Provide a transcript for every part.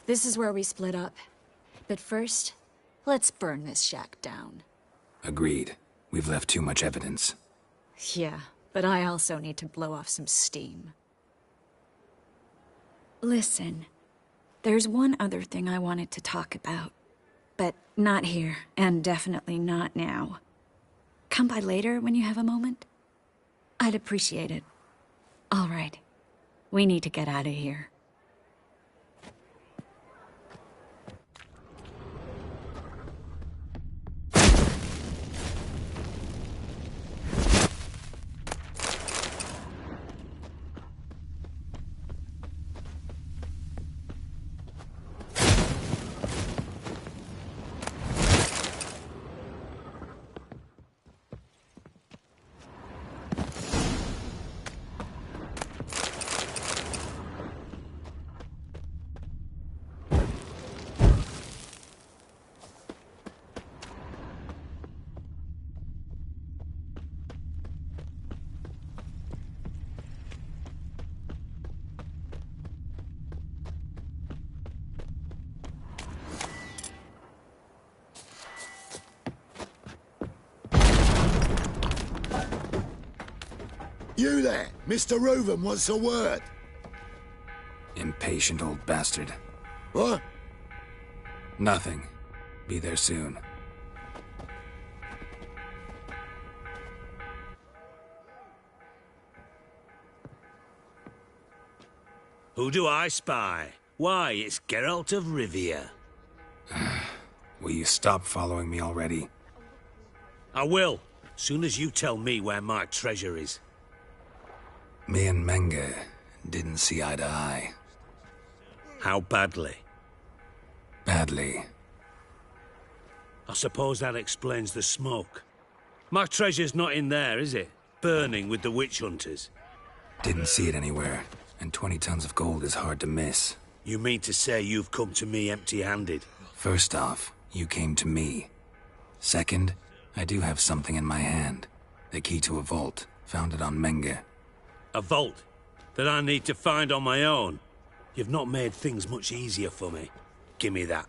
This is where we split up. But first, let's burn this shack down. Agreed. We've left too much evidence. Yeah, but I also need to blow off some steam. Listen, there's one other thing I wanted to talk about. But not here, and definitely not now. Come by later when you have a moment? I'd appreciate it. All right. We need to get out of here. You there! Mr. Reuven wants a word. Impatient old bastard. What? Nothing. Be there soon. Who do I spy? Why, it's Geralt of Rivia. Will you stop following me already? I will, soon as you tell me where my treasure is. Me and Menge didn't see eye to eye. How badly? Badly. I suppose that explains the smoke. My treasure's not in there, is it? Burning with the witch hunters. Didn't see it anywhere, and 20 tons of gold is hard to miss. You mean to say you've come to me empty-handed? First off, you came to me. Second, I do have something in my hand. The key to a vault, found it on Menge. A vault that I need to find on my own. You've not made things much easier for me. Give me that.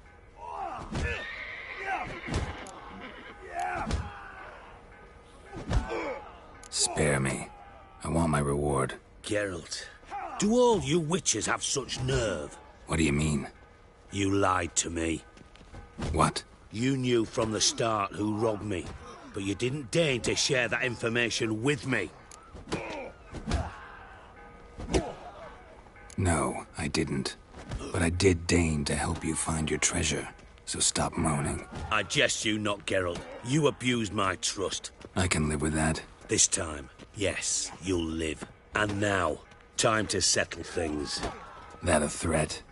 Spare me. I want my reward. Geralt, do all you witches have such nerve? What do you mean? You lied to me. What? You knew from the start who robbed me, but you didn't deign to share that information with me. No, I didn't. But I did deign to help you find your treasure, so stop moaning. I jest you not, Geralt. You abused my trust. I can live with that. This time, yes, you'll live. And now, time to settle things. That a threat?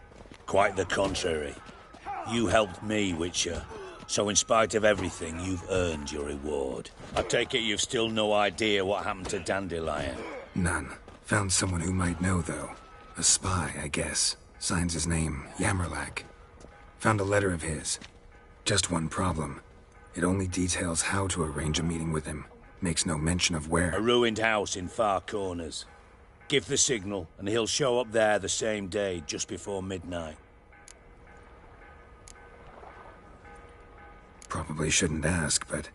Quite the contrary. You helped me, Witcher. So in spite of everything, you've earned your reward. I take it you've still no idea what happened to Dandelion? None. Found someone who might know, though. A spy, I guess. Signs his name, Yamerlak. Found a letter of his. Just one problem. It only details how to arrange a meeting with him. Makes no mention of where. A ruined house in Far Corners. Give the signal, and he'll show up there the same day, just before midnight. Probably shouldn't ask, but...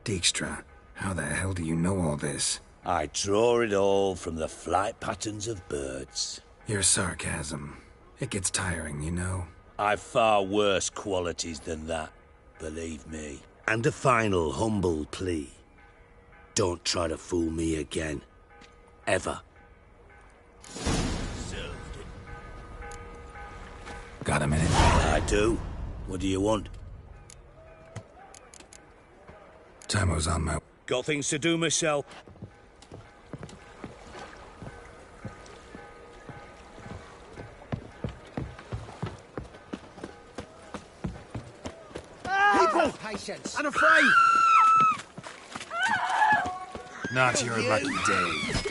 Dijkstra, how the hell do you know all this? I draw it all from the flight patterns of birds. Your sarcasm. It gets tiring, you know? I've far worse qualities than that, believe me. And a final humble plea. Don't try to fool me again. Ever. Got a minute? I do. What do you want? Time's on my... Got things to do myself. People! Patience! And afraid! Not your lucky day.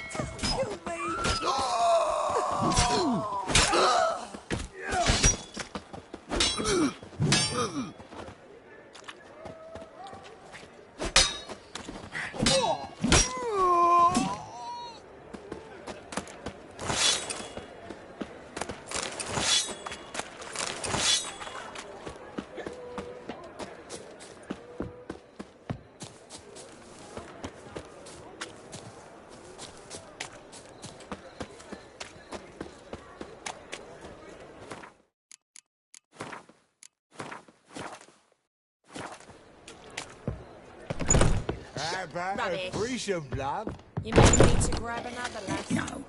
about Rubbish. a Grecian blood? You may need to grab another lass. No.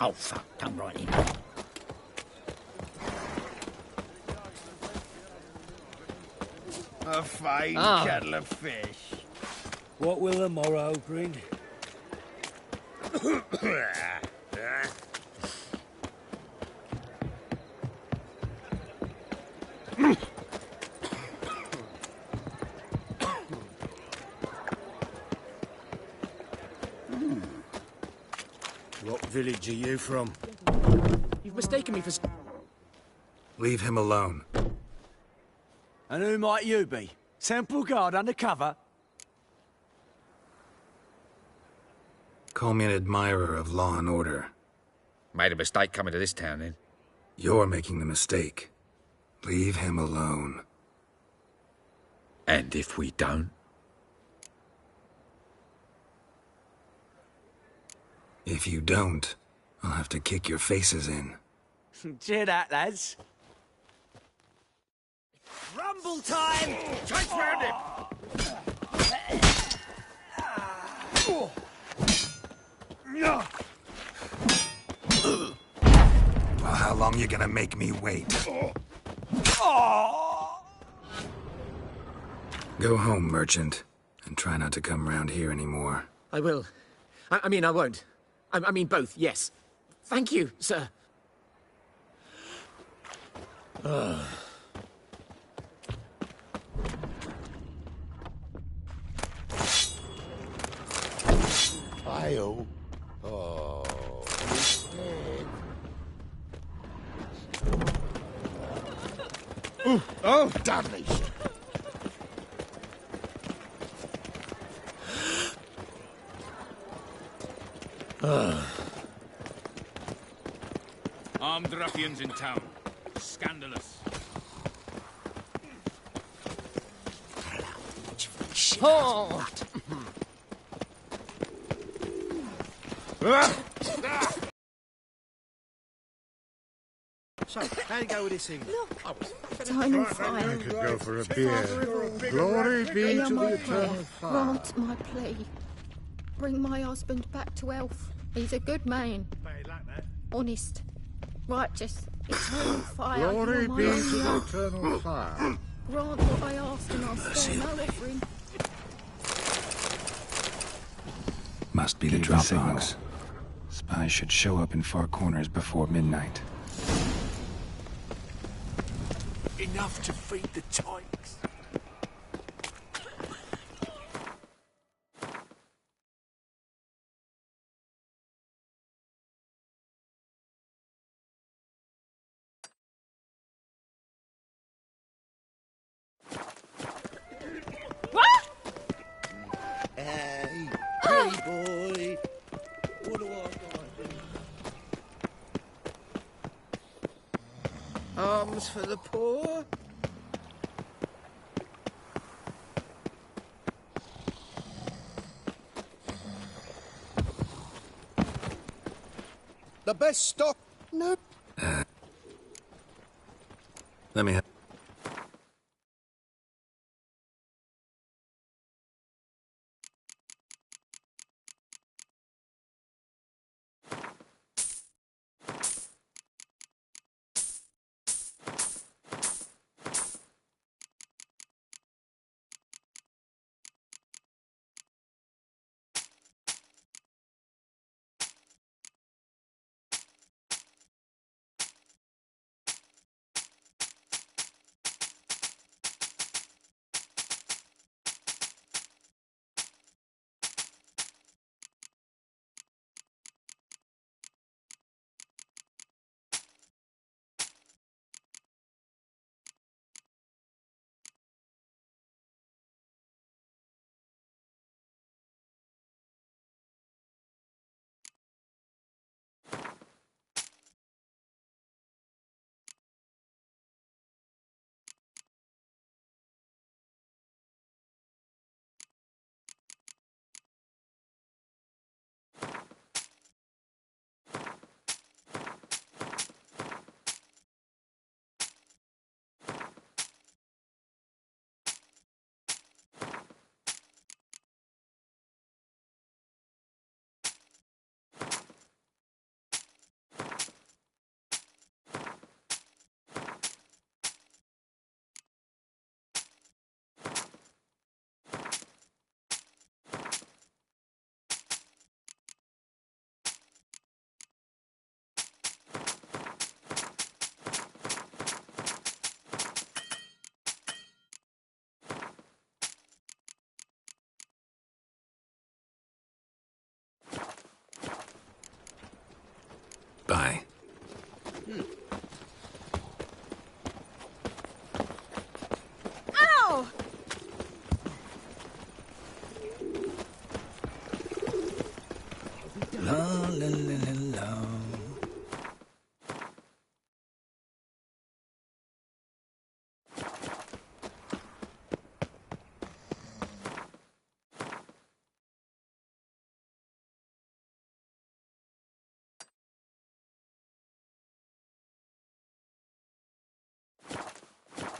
Oh, fuck. Don't write it. A fine Ah. kettle of fish. What will the morrow bring? What village are you from? You've mistaken me for... Leave him alone. And who might you be? Temple Guard undercover? Call me an admirer of law and order. Made a mistake coming to this town, then. You're making the mistake. Leave him alone. And if we don't? If you don't, I'll have to kick your faces in. Cheer that, lads. Rumble time! Chase round him! Well, how long you gonna make me wait? Go home, merchant, and try not to come round here anymore. I will. I mean, I won't. I mean, both, yes. Thank you, sir. I'll... Oh, he's dead. Oh, Dudley! Armed ruffians in town. Scandalous. Oh! So, how'd it go with this thing? Eternal fire. Could go for a beer. Father of all, Glory be hear to my the prayer. eternal fire. Grant my plea. Bring my husband back to health. He's a good man. Honest. Righteous. Eternal fire. Glory You're my be to only the hope. eternal fire. Grant what I ask and I'll spare no offering. Must be the Dropbox. Spies should show up in far corners before midnight. Enough to feed the tykes. Hey, hey, boy. What do I got? Arms for the poor. The best stock? Nope. Let me have...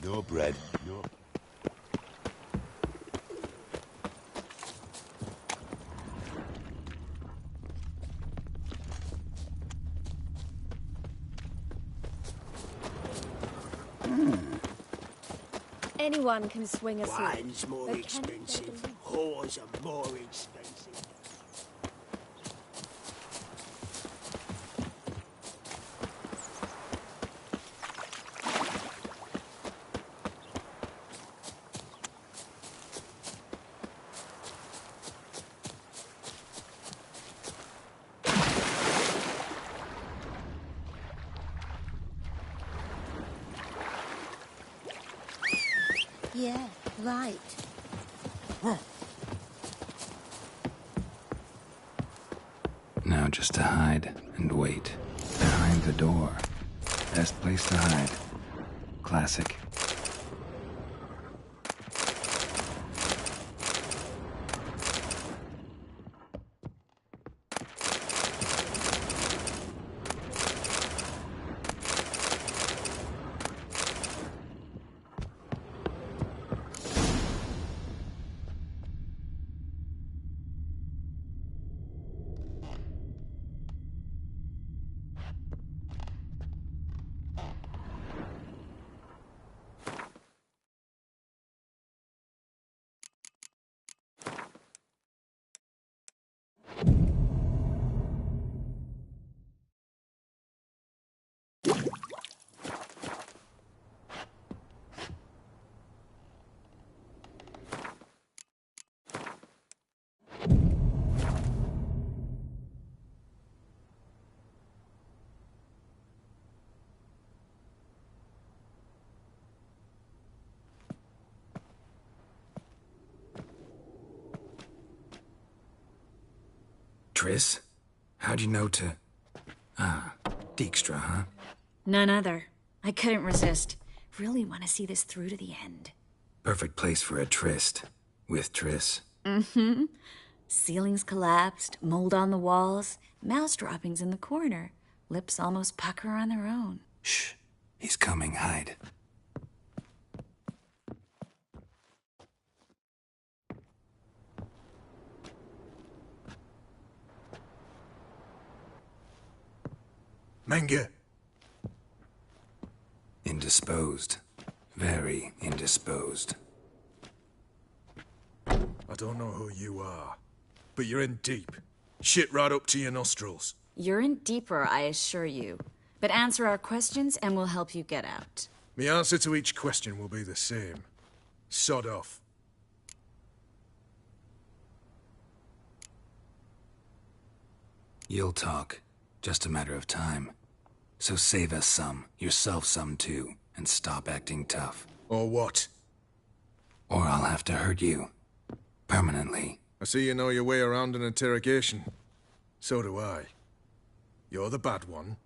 No bread. No. Anyone can swing a sword. Wine's more but can they expensive. believe- Whores are more expensive. Yeah, right. Now just to hide and wait. Behind the door. Best place to hide. Classic. Triss? How'd you know to... Ah, Dijkstra, huh? None other. I couldn't resist. Really want to see this through to the end. Perfect place for a tryst. With Triss. Mm-hmm. Ceilings collapsed, mold on the walls, mouse droppings in the corner. Lips almost pucker on their own. Shh. He's coming. Hide. Menge. Indisposed. Very indisposed. I don't know who you are, but you're in deep. Shit right up to your nostrils. You're in deeper, I assure you. But answer our questions and we'll help you get out. The answer to each question will be the same. Sod off. You'll talk. Just a matter of time. So save us some, yourself some too, and stop acting tough. Or what? Or I'll have to hurt you. Permanently. I see you know your way around an interrogation. So do I. You're the bad one.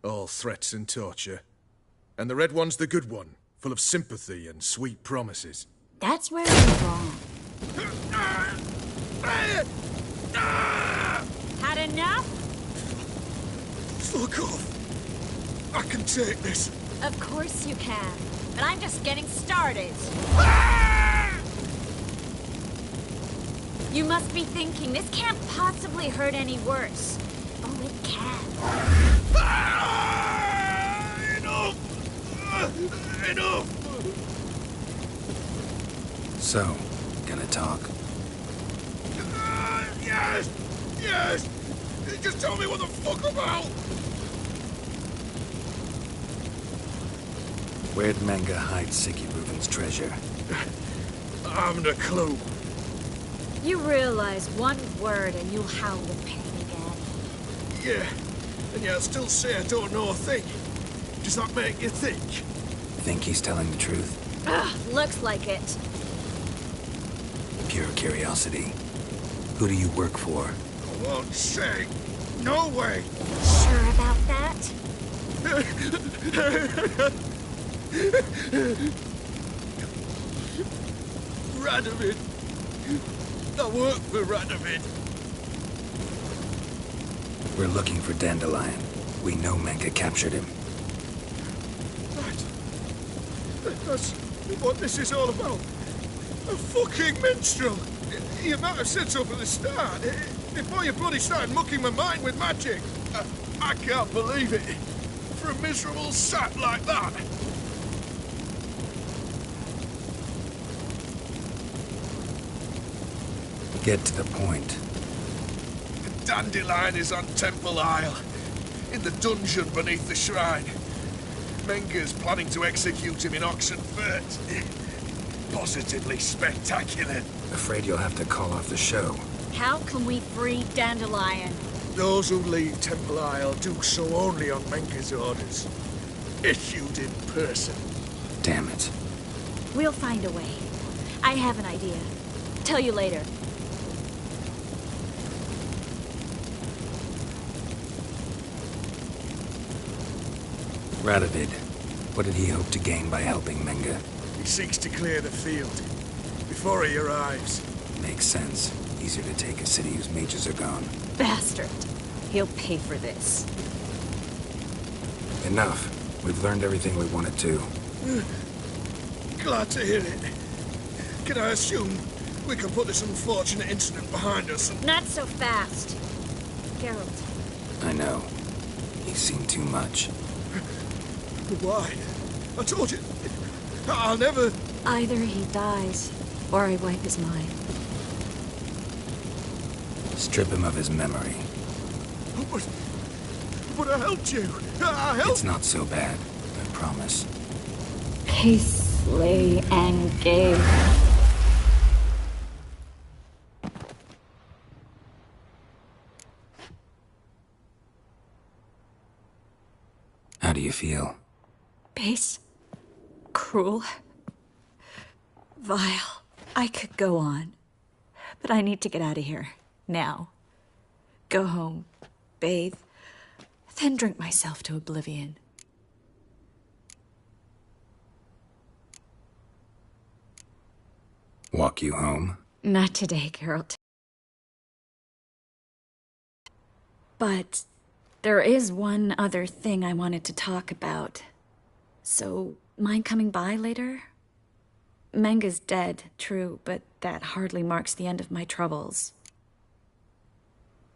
All threats and torture. And the red one's the good one, full of sympathy and sweet promises. That's where you're wrong. Had enough? Fuck off! I can take this. Of course you can. But I'm just getting started. You must be thinking, this can't possibly hurt any worse. Oh, it can. Enough! Enough! So, gonna talk? Yes! Yes! Just tell me what the fuck about! Where'd Menge hide Siki Reuven's treasure? I haven't a clue. You realize one word and you'll howl with pain again. Yeah, and yet I still say I don't know a thing. Does that make you think? Think he's telling the truth? Ugh, looks like it. Pure curiosity. Who do you work for? I won't say. No way! Sure about that? Radovid. I work for Radovid. We're looking for Dandelion. We know Menge captured him. That's what this is all about. A fucking minstrel! You might have said so from the start, before you bloody started mucking my mind with magic. I can't believe it. For a miserable sap like that. Get to the point. The Dandelion is on Temple Isle, in the dungeon beneath the shrine. Menger's planning to execute him in Oxenfurt. Positively spectacular. Afraid you'll have to call off the show. How can we free Dandelion? Those who leave Temple Isle do so only on Menger's orders. Issued in person. Damn it. We'll find a way. I have an idea. Tell you later. Radovid, what did he hope to gain by helping Menger? He seeks to clear the field before he arrives. Makes sense. Easier to take a city whose mages are gone. Bastard. He'll pay for this. Enough. We've learned everything we wanted to. Glad to hear it. Can I assume we can put this unfortunate incident behind us and... Not so fast. Geralt. I know. He's seen too much. Why? I told you. I'll never... Either he dies, or I wipe his mind. Strip him of his memory. But I helped you. I helped... It's not so bad, I promise. Peacefully and gay. How do you feel? Base. Cruel. Vile. I could go on. But I need to get out of here. Now. Go home. Bathe. Then drink myself to oblivion. Walk you home? Not today, Geralt. But there is one other thing I wanted to talk about. So, mind coming by later? Menga's dead, true, but that hardly marks the end of my troubles.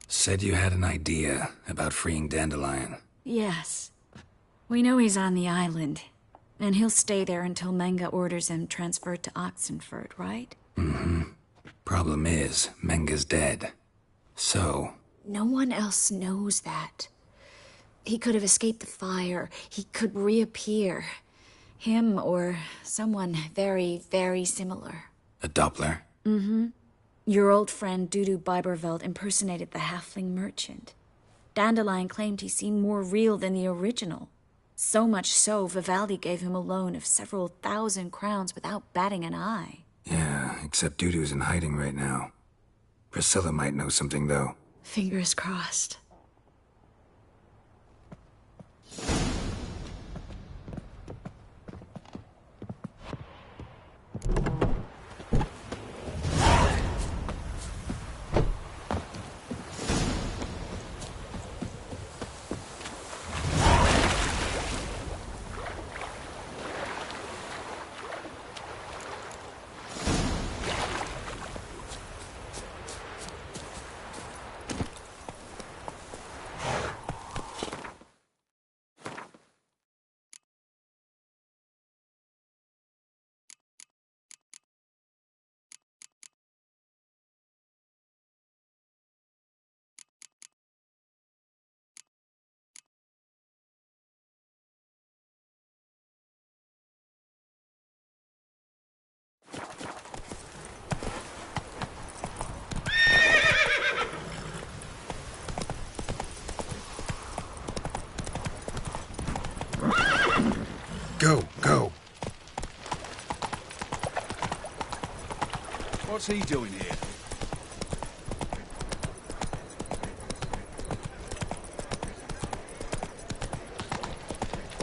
Said you had an idea about freeing Dandelion. Yes. We know he's on the island, and he'll stay there until Menga orders him transferred to Oxenfurt, right? Mm-hmm. Problem is, Menga's dead. So... No one else knows that. He could have escaped the fire. He could reappear. Him or someone very, very similar. A Doppler? Mm-hmm. Your old friend Dudu Biberveld impersonated the halfling merchant. Dandelion claimed he seemed more real than the original. So much so, Vivaldi gave him a loan of several thousand crowns without batting an eye. Yeah, except Dudu's in hiding right now. Priscilla might know something, though. Fingers crossed. Go, go. What's he doing here?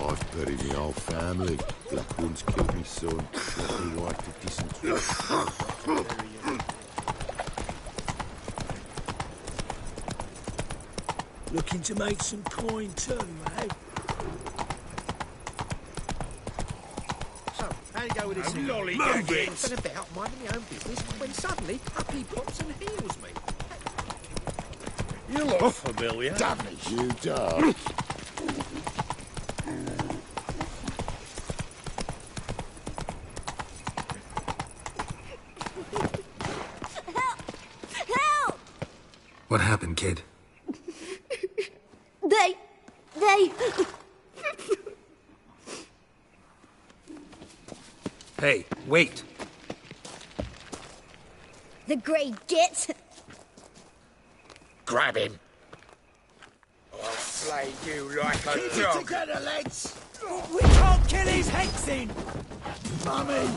I've buried my whole family. Black ones killed me son. Let me wife to dysentery. Looking to make some coin too, eh? So, How you go with this? Move it! Been about minding my own business when suddenly up he pops and heals me. You look familiar. Damn it, you dog. Help! What happened, kid? They... Hey, wait! The Grey Git. Grab him. I'll flay you like a dog. Together, lads! We can't kill his hexing! Mummy!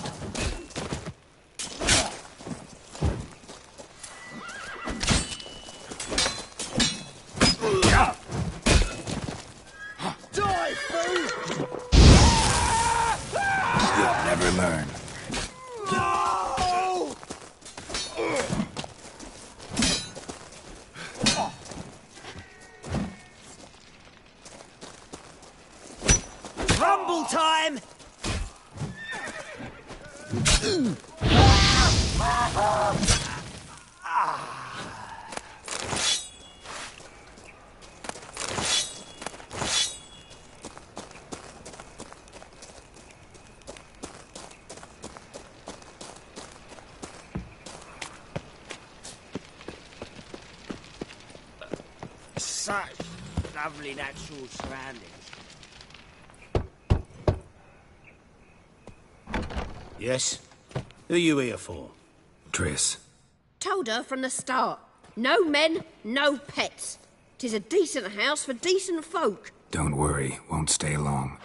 Die, fool! You'll never learn. No! Rumble time! Such lovely natural surroundings. Yes? Who are you here for? Triss. Told her from the start. No men, no pets. 'Tis a decent house for decent folk. Don't worry, won't stay long.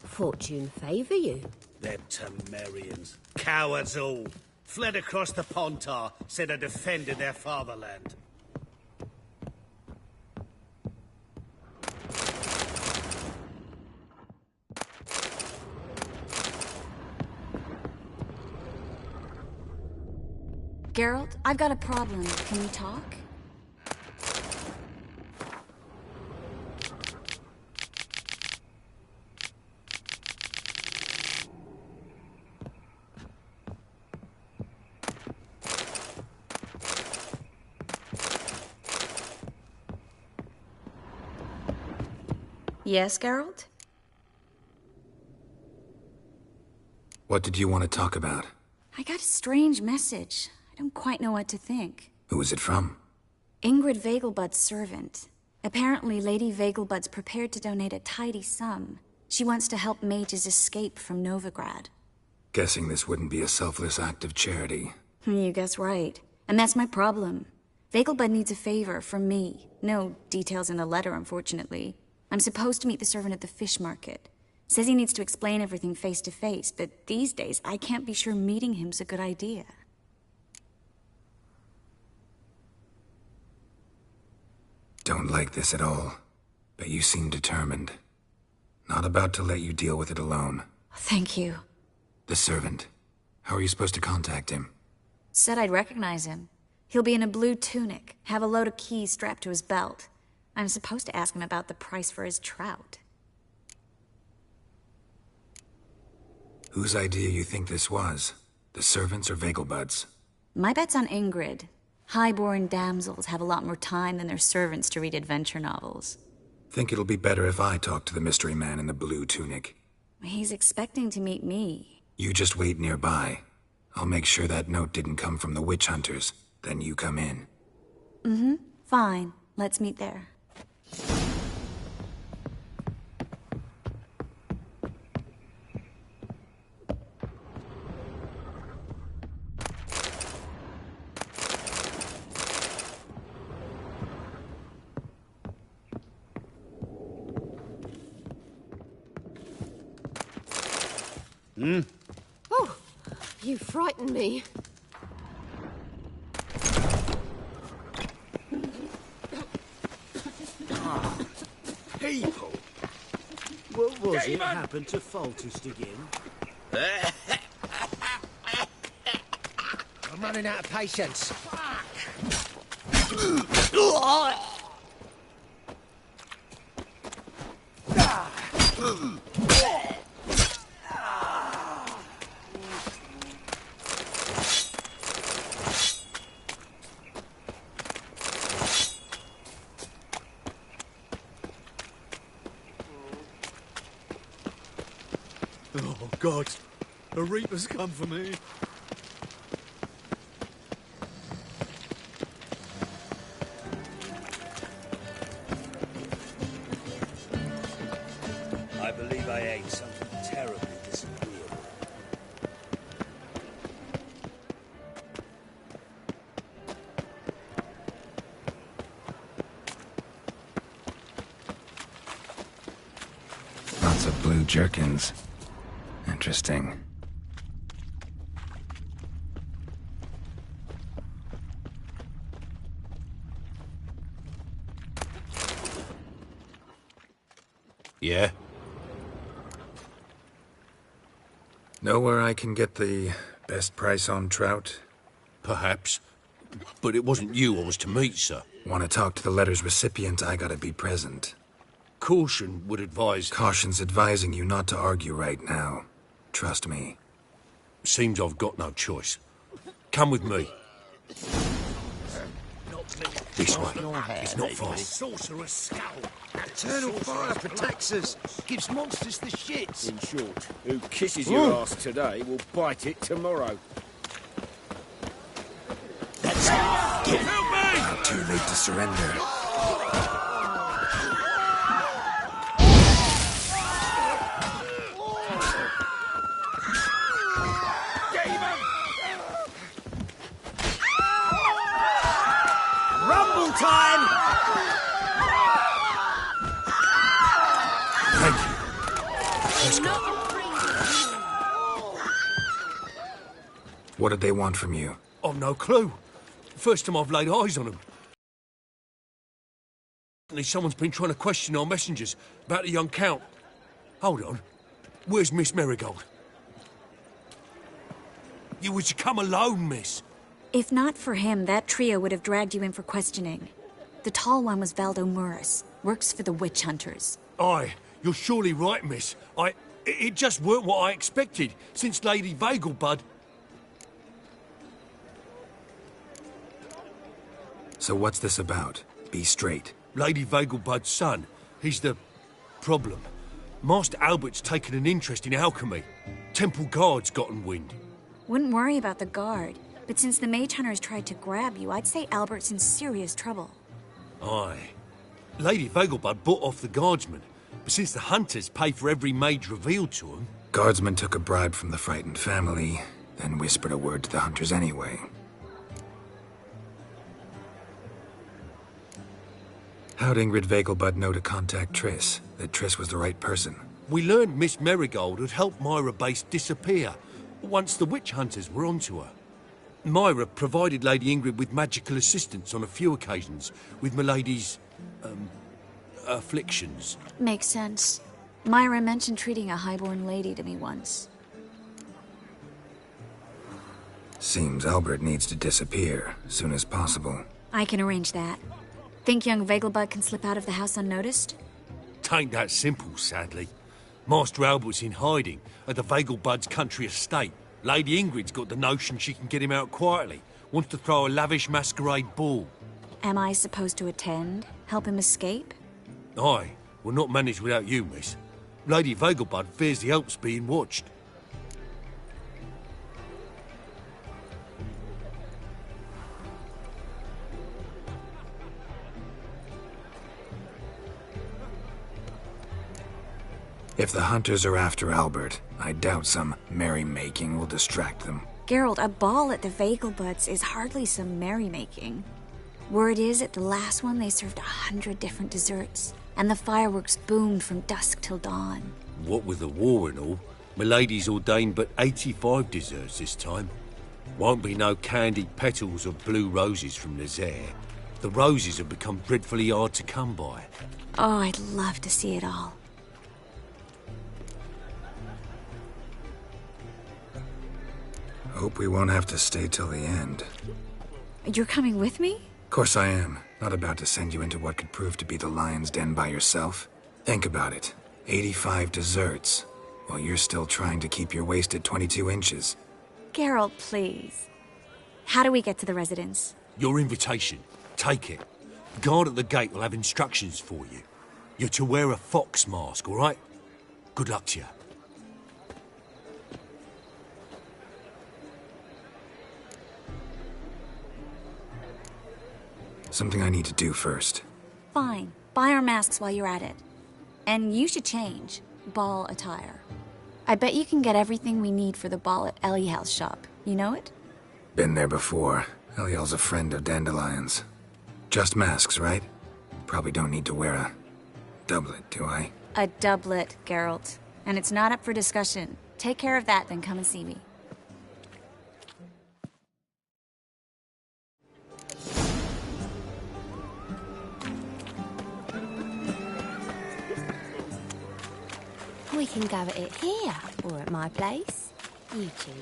Fortune favour you. Them Temerians. Cowards all. Fled across the Pontar, said they defended their fatherland. Geralt, I've got a problem. Can we talk? Yes, Geralt? What did you want to talk about? I got a strange message. I don't quite know what to think. Who was it from? Ingrid Vegelbud's servant. Apparently, Lady Vegelbud's prepared to donate a tidy sum. She wants to help mages escape from Novigrad. Guessing this wouldn't be a selfless act of charity. You guess right. And that's my problem. Vegelbud needs a favor from me. No details in the letter, unfortunately. I'm supposed to meet the servant at the fish market. Says he needs to explain everything face to face, but these days I can't be sure meeting him's a good idea. Don't like this at all, but you seem determined. Not about to let you deal with it alone. Thank you. The servant. How are you supposed to contact him? Said I'd recognize him. He'll be in a blue tunic, have a load of keys strapped to his belt. I'm supposed to ask him about the price for his trout. Whose idea you think this was? The servants or Vegelbud's? My bet's on Ingrid. Highborn damsels have a lot more time than their servants to read adventure novels. Think it'll be better if I talk to the mystery man in the blue tunic. He's expecting to meet me. You just wait nearby. I'll make sure that note didn't come from the witch hunters. Then you come in. Mm-hmm. Fine. Let's meet there. Oh, you frightened me. People! What was it happened to Foltest again? I'm running out of patience. Oh, God. The Reaper's come for me. I believe I ate something terribly disagreeable. Lots of blue jerkins. Interesting. Yeah? Know where I can get the best price on trout? Perhaps. But it wasn't you I was to meet, sir. Want to talk to the letter's recipient, I gotta be present. Caution would advise... Caution's advising you not to argue right now. Trust me. Seems I've got no choice. Come with me. This way. It's not far. Sorcerer's skull. Eternal fire protects us. Gives monsters the shits. In short, who kisses your ass today will bite it tomorrow. Help me! Not too late to surrender. Rumble time! Thank you. Let's go. What did they want from you? I've no clue. First time I've laid eyes on them. Someone's been trying to question our messengers about the young Count. Hold on. Where's Miss Marigold? You was to come alone, miss. If not for him, that trio would have dragged you in for questioning. The tall one was Valdo Murris, works for the witch hunters. Aye, you're surely right, miss. It just weren't what I expected, since Lady Vegelbud... So what's this about? Be straight. Lady Vegelbud's son. He's the... problem. Master Albert's taken an interest in alchemy. Temple Guard's gotten wind. Wouldn't worry about the guard, but since the mage hunters tried to grab you, I'd say Albert's in serious trouble. Aye. Lady Vegelbud bought off the guardsmen, but since the hunters pay for every mage revealed to them... Guardsmen took a bribe from the frightened family, then whispered a word to the hunters anyway. How'd Ingrid Vegelbud know to contact Triss? That Triss was the right person? We learned Miss Marigold had helped Myra Base disappear once the witch hunters were onto her. Myra provided Lady Ingrid with magical assistance on a few occasions with Milady's... afflictions. Makes sense. Myra mentioned treating a highborn lady to me once. Seems Albert needs to disappear, soon as possible. I can arrange that. Think young Vegelbud can slip out of the house unnoticed? Tain't that simple, sadly. Master Albert's in hiding at the Vegelbud's country estate. Lady Ingrid's got the notion she can get him out quietly. Wants to throw a lavish masquerade ball. Am I supposed to attend? Help him escape? Aye. We'll not manage without you, miss. Lady Vegelbud fears the Alps being watched. If the hunters are after Albert, I doubt some merrymaking will distract them. Geralt, a ball at the Vegelbuds is hardly some merrymaking. Word is, at the last one they served 100 different desserts, and the fireworks boomed from dusk till dawn. What with the war and all, Milady's ordained but 85 desserts this time. Won't be no candied petals of blue roses from Nazaire. The roses have become dreadfully hard to come by. Oh, I'd love to see it all. Hope we won't have to stay till the end. You're coming with me? Of course I am. Not about to send you into what could prove to be the lion's den by yourself. Think about it. 85 desserts, while you're still trying to keep your waist at 22 inches. Geralt, please. How do we get to the residence? Your invitation. Take it. Guard at the gate will have instructions for you. You're to wear a fox mask, all right? Good luck to you. Something I need to do first. Fine. Buy our masks while you're at it. And you should change. Ball attire. I bet you can get everything we need for the ball at Eliel's shop. You know it? Been there before. Eliel's a friend of Dandelion's. Just masks, right? Probably don't need to wear a doublet, do I? A doublet, Geralt. And it's not up for discussion. Take care of that, then come and see me. We can go at it here, or at my place. You choose.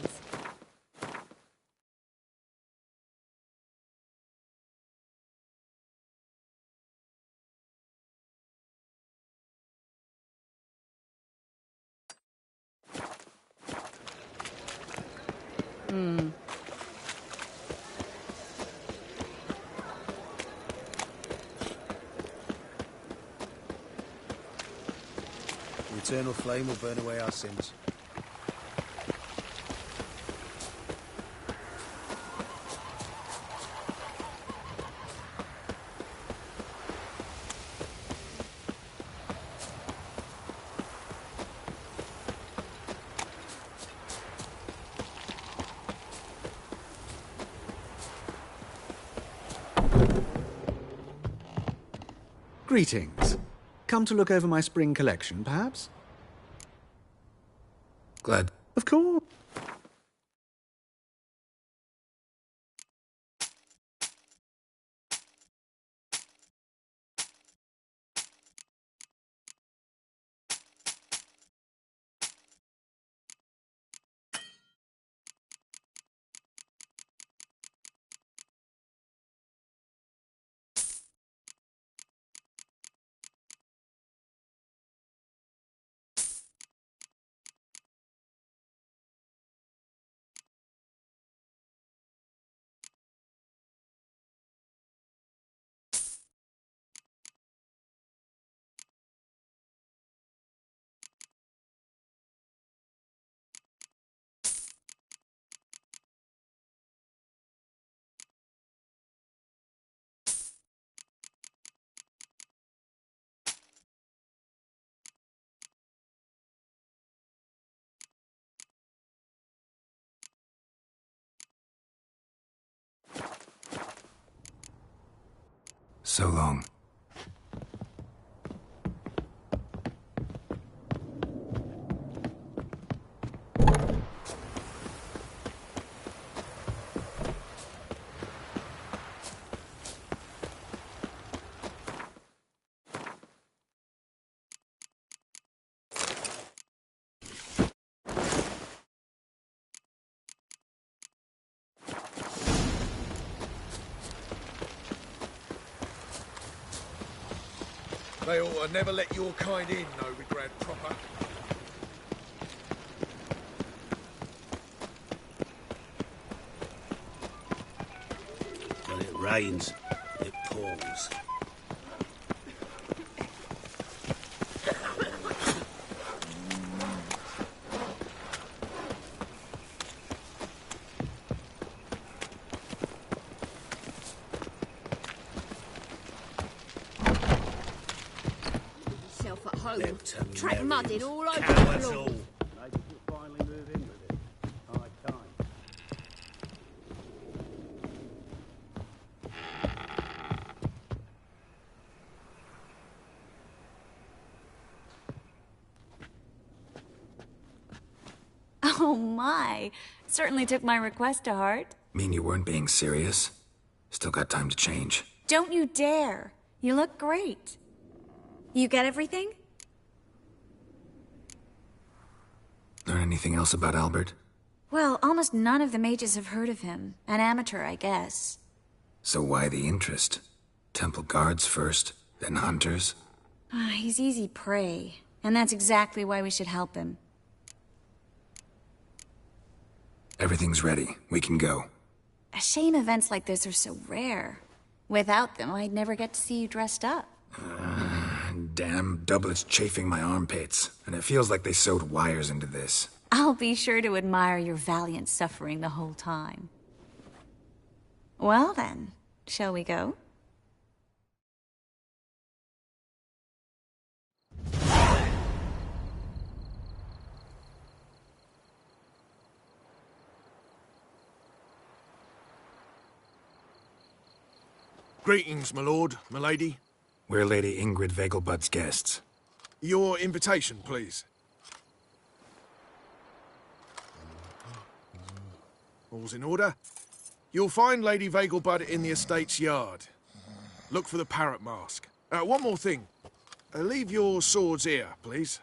The eternal flame will burn away our sins. Greetings. Come to look over my spring collection, perhaps? Glad. Of course. So long. They ought to never let your kind in, Novigrad proper. When it rains, it pours. Track mudding all over the Cowards floor. all. Maybe you'll finally move in with it. High time. Oh my. Certainly took my request to heart. Mean you weren't being serious? Still got time to change. Don't you dare. You look great. You get everything? Learn anything else about Albert? Well, almost none of the mages have heard of him. An amateur, I guess. So why the interest? Temple guards first, then hunters? He's easy prey. And that's exactly why we should help him. Everything's ready. We can go. A shame events like this are so rare. Without them, I'd never get to see you dressed up. Damn doublets chafing my armpits, and it feels like they sewed wires into this. I'll be sure to admire your valiant suffering the whole time. Well then, shall we go? Greetings, my lord, my lady. We're Lady Ingrid Vegelbud's guests. Your invitation, please. All's in order. You'll find Lady Vegelbud in the estate's yard. Look for the parrot mask. One more thing. Leave your swords here, please.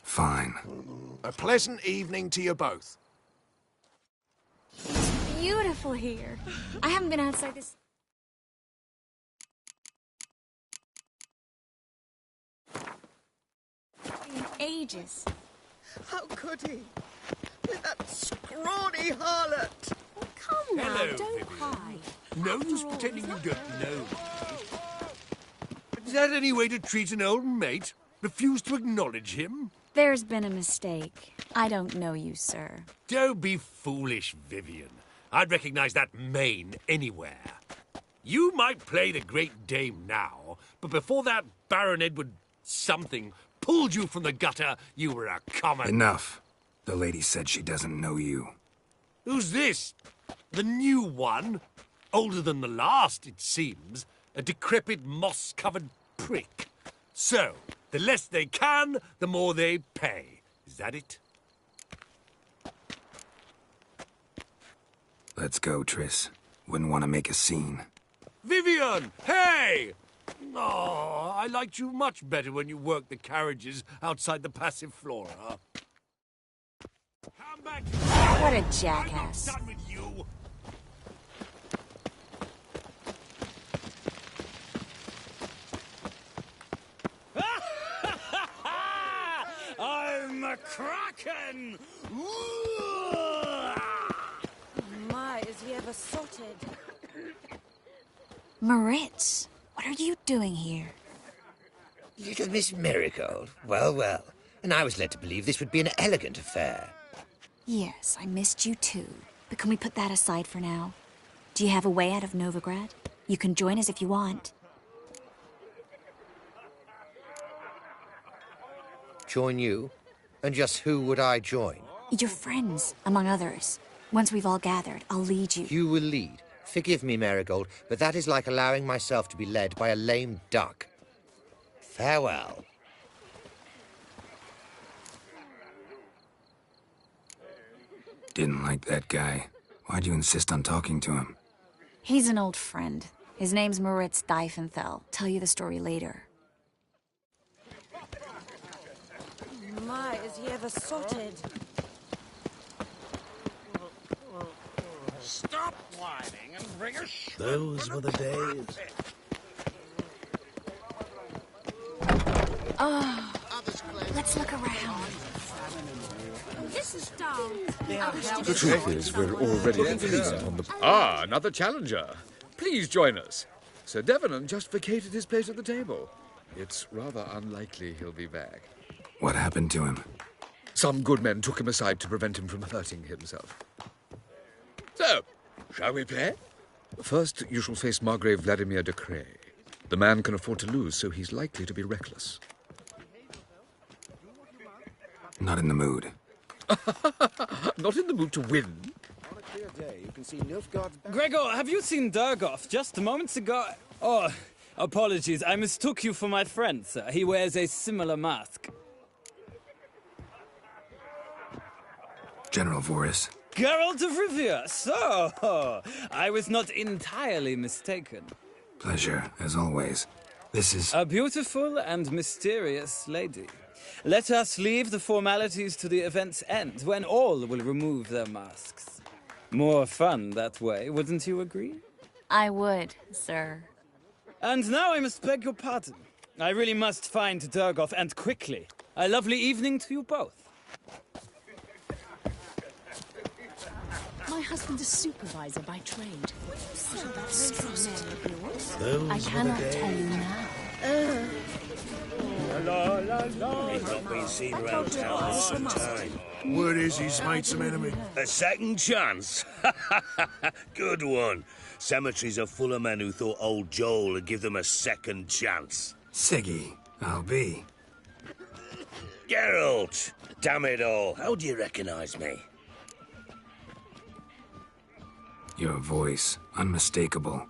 Fine. A pleasant evening to you both. Beautiful here. I haven't been outside this... in ages. How could he? With that scrawny harlot! Oh, come now, Hello, don't Vivian. cry. No use pretending you don't know. Is that any way to treat an old mate? Refuse to acknowledge him? There's been a mistake. I don't know you, sir. Don't be foolish, Vivian. I'd recognize that mane anywhere. You might play the Great Dame now, but before that Baron Edward something pulled you from the gutter, you were a common... Enough. The lady said she doesn't know you. Who's this? The new one? Older than the last, it seems. A decrepit, moss-covered prick. So, the less they can, the more they pay. Is that it? Let's go, Triss. Wouldn't want to make a scene. Vivian! Hey! Oh, I liked you much better when you worked the carriages outside the Passiflora. Come back! What a jackass. I'm not done with you! I'm a kraken! My, is he ever sorted? Moritz, what are you doing here? Little Miss Marigold. Well, well. And I was led to believe this would be an elegant affair. Yes, I missed you too. But can we put that aside for now? Do you have a way out of Novigrad? You can join us if you want. Join you? And just who would I join? Your friends, among others. Once we've all gathered, I'll lead you. You will lead. Forgive me, Marigold, but that is like allowing myself to be led by a lame duck. Farewell. Didn't like that guy. Why'd you insist on talking to him? He's an old friend. His name's Moritz Diefenthal. Tell you the story later. My, is he ever sorted? Stop whining and bring a sh... Those were the days. Oh, let's look around. This is dull. The truth is, we're already pleased on the... Ah, another challenger. Please join us. Sir Devenant just vacated his place at the table. It's rather unlikely he'll be back. What happened to him? Some good men took him aside to prevent him from hurting himself. So, shall we play? First, you shall face Margrave Vladimir de Cray. The man can afford to lose, so he's likely to be reckless. Not in the mood. Not in the mood to win. On a clear day, you can see Nilfgaard's back. Gregor, have you seen Durgoff just moments ago? Oh, apologies. I mistook you for my friend, sir. He wears a similar mask. General Voris. Geralt of Rivia. So, I was not entirely mistaken. Pleasure, as always. This is... A beautiful and mysterious lady. Let us leave the formalities to the event's end, when all will remove their masks. More fun that way, wouldn't you agree? I would, sir. And now I must beg your pardon. I really must find Durgoff, and quickly. A lovely evening to you both. My husband is supervisor by trade. So that's trust. Those I were the cannot days. tell you now. He's not been seen around town for some time. Word is he's made some enemy. A second chance? Good one. Cemeteries are full of men who thought old Joel would give them a second chance. Siggy, I'll be. Geralt! Damn it all, how do you recognize me? Your voice, unmistakable.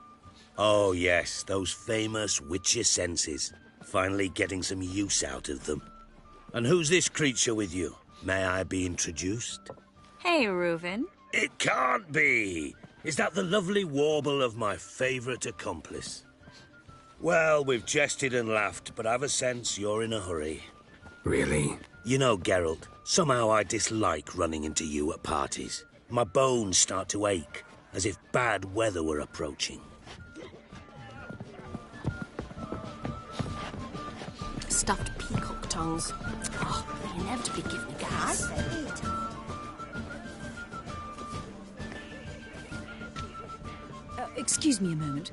Oh yes, those famous witcher senses. Finally getting some use out of them. And who's this creature with you? May I be introduced? Hey, Reuven. It can't be! Is that the lovely warble of my favourite accomplice? Well, we've jested and laughed, but I've a sense you're in a hurry. Really? You know, Geralt, somehow I dislike running into you at parties. My bones start to ache, as if bad weather were approaching. Stuffed peacock tongues. Oh, they inevitably give me gas. Excuse me a moment.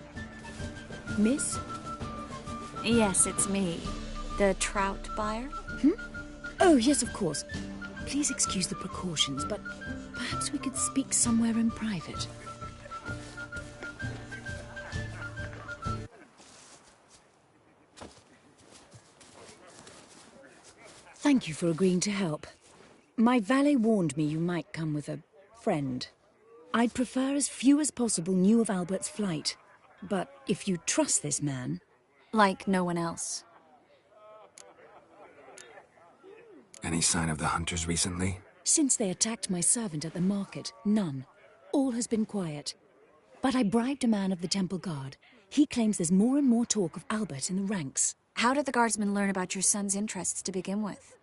Miss? Yes, it's me. The trout buyer? Oh, yes, of course. Please excuse the precautions, but perhaps we could speak somewhere in private. Thank you for agreeing to help. My valet warned me you might come with a friend. I'd prefer as few as possible knew of Albert's flight. But if you trust this man... Like no one else. Any sign of the hunters recently? Since they attacked my servant at the market, none. All has been quiet. But I bribed a man of the Temple Guard. He claims there's more and more talk of Albert in the ranks. How did the guardsmen learn about your son's interests to begin with?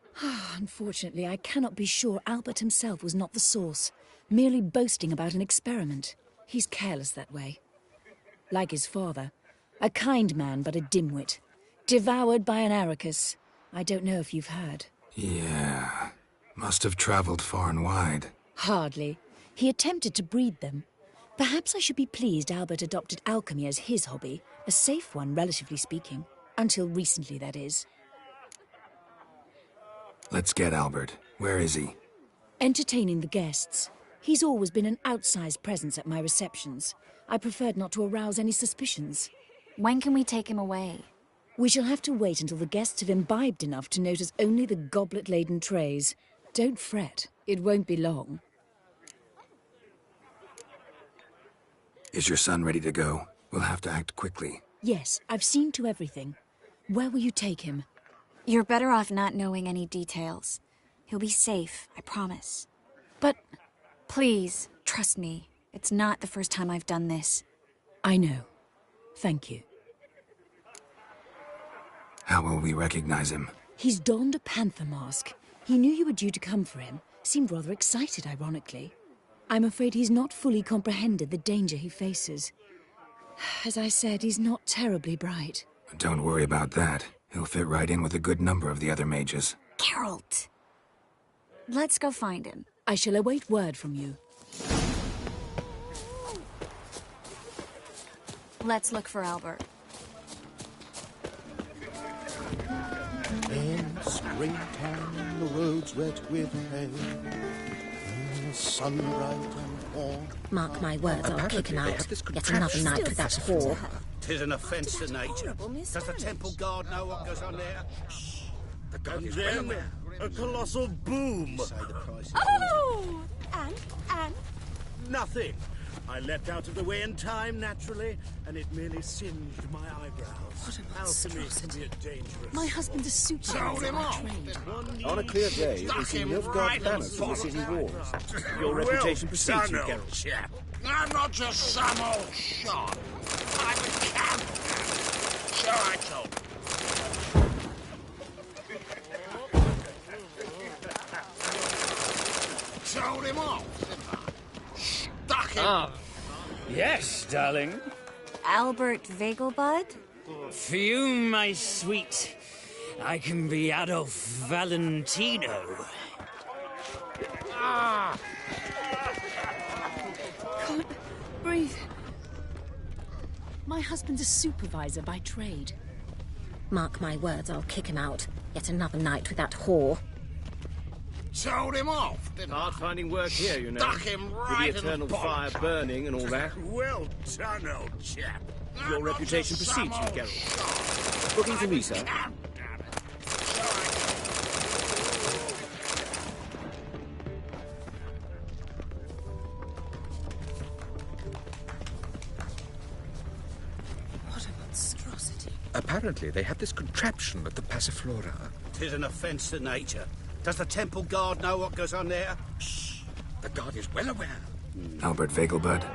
Unfortunately, I cannot be sure Albert himself was not the source, merely boasting about an experiment. He's careless that way. Like his father, a kind man but a dimwit. Devoured by an Arrakis. I don't know if you've heard. Yeah. Must have traveled far and wide. Hardly. He attempted to breed them. Perhaps I should be pleased Albert adopted alchemy as his hobby. A safe one, relatively speaking. Until recently, that is. Let's get Albert. Where is he? Entertaining the guests. He's always been an outsized presence at my receptions. I preferred not to arouse any suspicions. When can we take him away? We shall have to wait until the guests have imbibed enough to notice only the goblet-laden trays. Don't fret. It won't be long. Is your son ready to go? We'll have to act quickly. Yes, I've seen to everything. Where will you take him? You're better off not knowing any details. He'll be safe, I promise. But... Please, trust me. It's not the first time I've done this. I know. Thank you. How will we recognize him? He's donned a panther mask. He knew you were due to come for him. Seemed rather excited, ironically. I'm afraid he's not fully comprehended the danger he faces. As I said, he's not terribly bright. Don't worry about that. He'll fit right in with a good number of the other mages. Geralt! Let's go find him. I shall await word from you. Let's look for Albert. In springtime, the roads wet with hay, and the sun bright and warm. Mark my words, I'll kick him out. Yet another night with that whore. 'Tis an offence to nature. Does the Temple Guard know what goes on there? And then, a colossal boom. Oh! And? Nothing. I leapt out of the way in time, naturally, and it merely singed my eyebrows. What a Alchemy monstrosity. can be dangerous. My husband's a supervisor by trade. On a clear day, we see Nilfgaard banners from the city walls. Your reputation precedes you, Geralt. Chap. I'm not just some old shot. I'm a captain. So I told you. Told him off, didn't I? Stuck him. Ah, yes, darling. Albert Vegelbud? For you, my sweet, I can be Adolf Valentino. Ah! Can't breathe. My husband's a supervisor by trade. Mark my words, I'll kick him out. Yet another night with that whore. Told him off, didn't I? Hard finding work here, you know. Stuck him right With the eternal in the fire burning and all that. Well done, old chap. Your reputation precedes you, Geralt. Looking for me, sir? Apparently, they have this contraption at the Passiflora. 'Tis an offence to nature. Does the temple guard know what goes on there? Shh! The guard is well aware. Albert Vegelbud?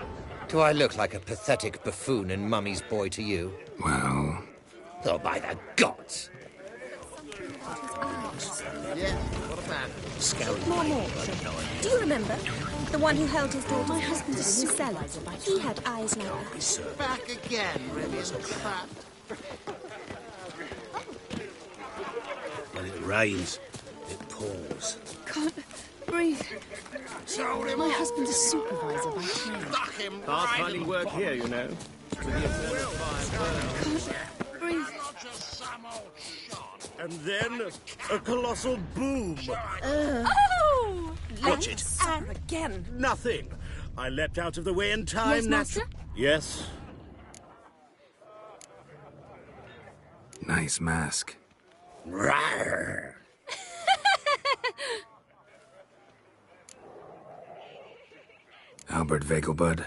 Do I look like a pathetic buffoon and Mummy's boy to you? Well... Oh, by the gods! Yeah, what about More. Do you remember? The one who held his daughter? My husband is in his cellar. He had eyes like that. Back again, Rivian Fat. When it rains, it pours. Can't breathe. Told him My all. husband's a supervisor by trade. Stuck him Hard right finding in work the here, you know. Breathe. Not just some old shot. And then a colossal boom. Oh! Watch it. And Again. Nothing. I leapt out of the way in time. Yes, Master? Yes. Nice mask. Rawr. Albert Vegelbud?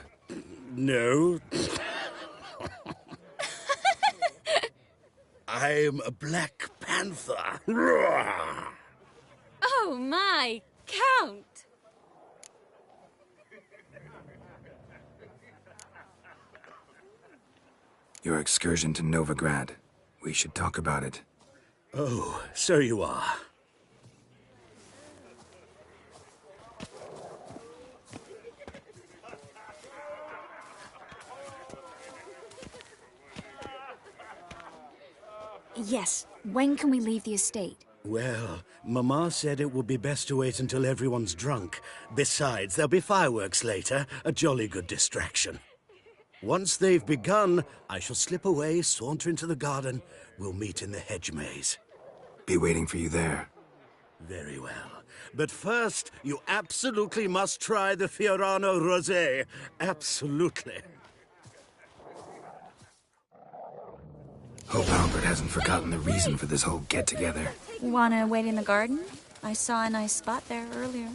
No. I'm a Black Panther. Roar. oh my, Count! Your excursion to Novigrad. We should talk about it. Oh, so you are. Yes. When can we leave the estate? Well, Mama said it would be best to wait until everyone's drunk. Besides, there'll be fireworks later, a jolly good distraction. Once they've begun, I shall slip away, saunter into the garden. We'll meet in the hedge maze. Be waiting for you there. Very well. But first, you absolutely must try the Fiorano Rosé. Absolutely. Hope Albert hasn't forgotten the reason for this whole get-together. Wanna wait in the garden? I saw a nice spot there earlier.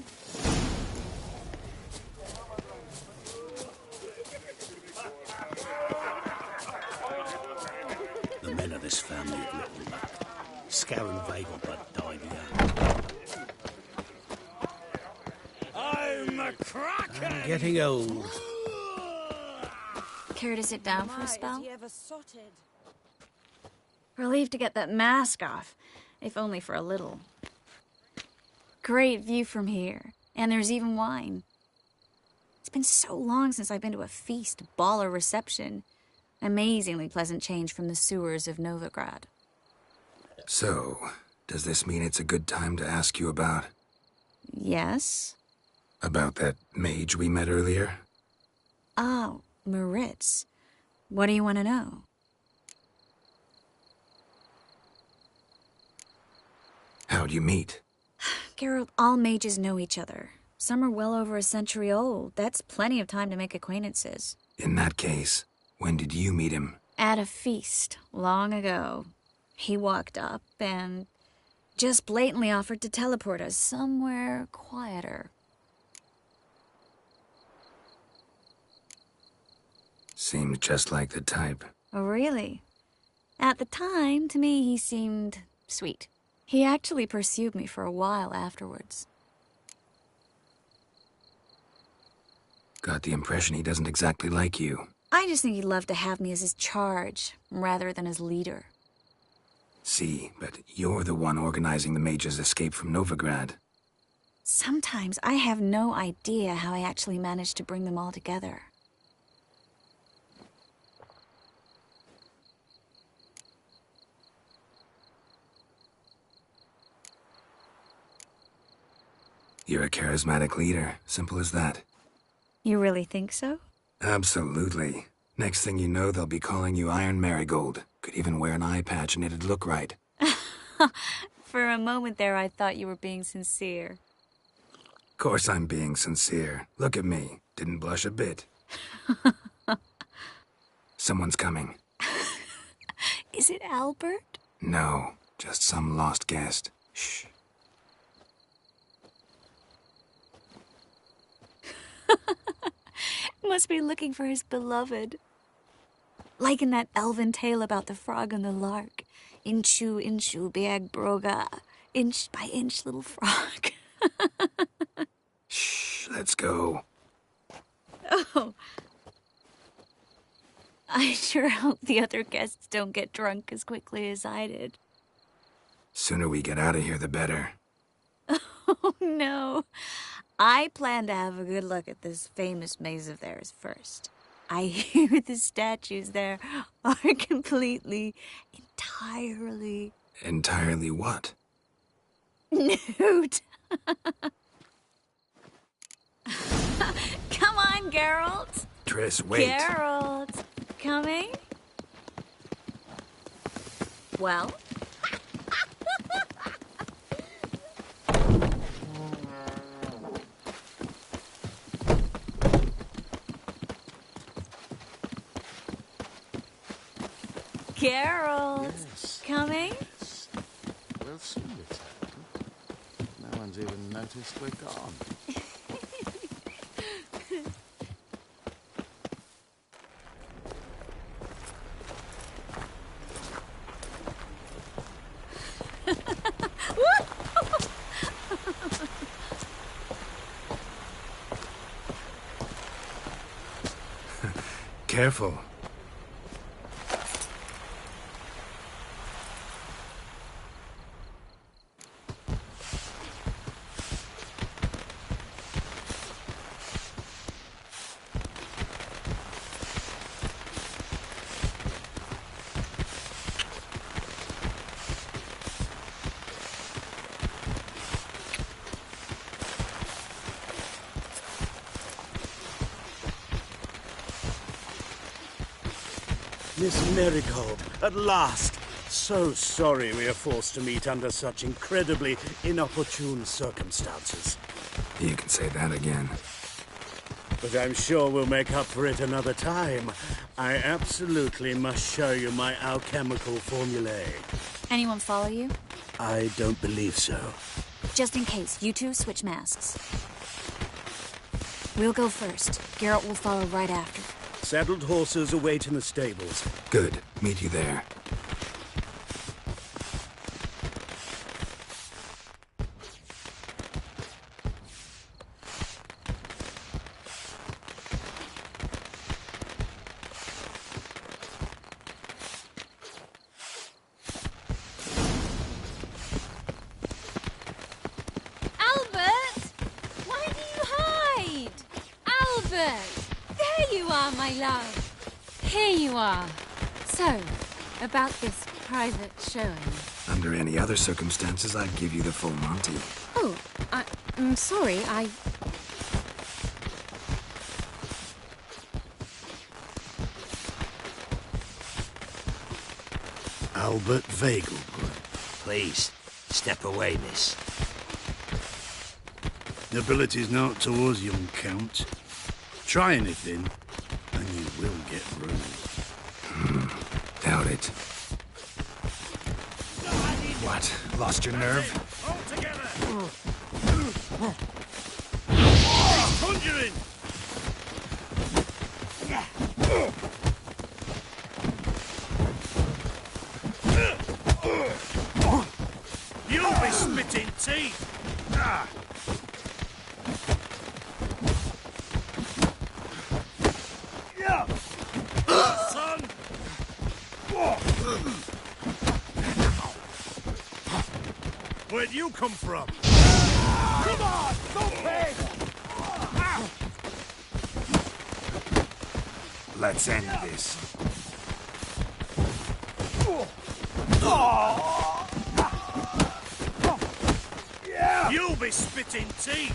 The men of this family have little luck. Scaran Vegelbud died young. I'm a Kraken! I'm getting old. Care to sit down for a spell? You ever sotted? Relieved to get that mask off, if only for a little. Great view from here, and there's even wine. It's been so long since I've been to a feast, ball, or reception. Amazingly pleasant change from the sewers of Novigrad. So, does this mean it's a good time to ask you about... Yes? About that mage we met earlier? Oh, Moritz. What do you want to know? How'd you meet? Geralt, all mages know each other. Some are well over a century old. That's plenty of time to make acquaintances. In that case, when did you meet him? At a feast, long ago. He walked up and just blatantly offered to teleport us somewhere quieter. Seemed just like the type. Oh, really? At the time, to me, he seemed sweet. He actually pursued me for a while afterwards. Got the impression he doesn't exactly like you. I just think he'd love to have me as his charge, rather than his leader. See, but you're the one organizing the mage's escape from Novigrad. Sometimes I have no idea how I actually managed to bring them all together. You're a charismatic leader. Simple as that. You really think so? Absolutely. Next thing you know, they'll be calling you Iron Marigold. Could even wear an eye patch and it'd look right. For a moment there, I thought you were being sincere. Of course I'm being sincere. Look at me. Didn't blush a bit. Someone's coming. Is it Albert? No, just some lost guest. Shh. Must be looking for his beloved. Like in that elven tale about the frog and the lark. Inchu, inchu, biag broga. Inch by inch, little frog. Shh, let's go. Oh. I sure hope the other guests don't get drunk as quickly as I did. Sooner we get out of here, the better. Oh, no. I plan to have a good look at this famous maze of theirs first. I hear the statues there are completely, entirely... Entirely what? nude. Come on, Geralt. Triss, wait. Geralt, coming? Well? Geralt, Yes. coming? We'll soon return. No one's even noticed we're gone. Careful. Miss Marigold, at last! So sorry we are forced to meet under such incredibly inopportune circumstances. You can say that again. But I'm sure we'll make up for it another time. I absolutely must show you my alchemical formulae. Anyone follow you? I don't believe so. Just in case, you two switch masks. We'll go first. Geralt will follow right after. Saddled horses await in the stables. Good. Meet you there. Albert! Why do you hide? Albert! There you are, my love. Here you are. So, about this private showing. Under any other circumstances, I'd give you the full Monty. Oh, I'm sorry, Albert Vegelbud. Please, step away, miss. Nobility's not towards young Count. Try anything, and you will get ruined. Doubt it. What? Lost your nerve? Conjuring! You'll be spitting teeth! Ah. Son! Where'd you come from? Come on! Don't pay! Let's end this. You'll be spitting teeth!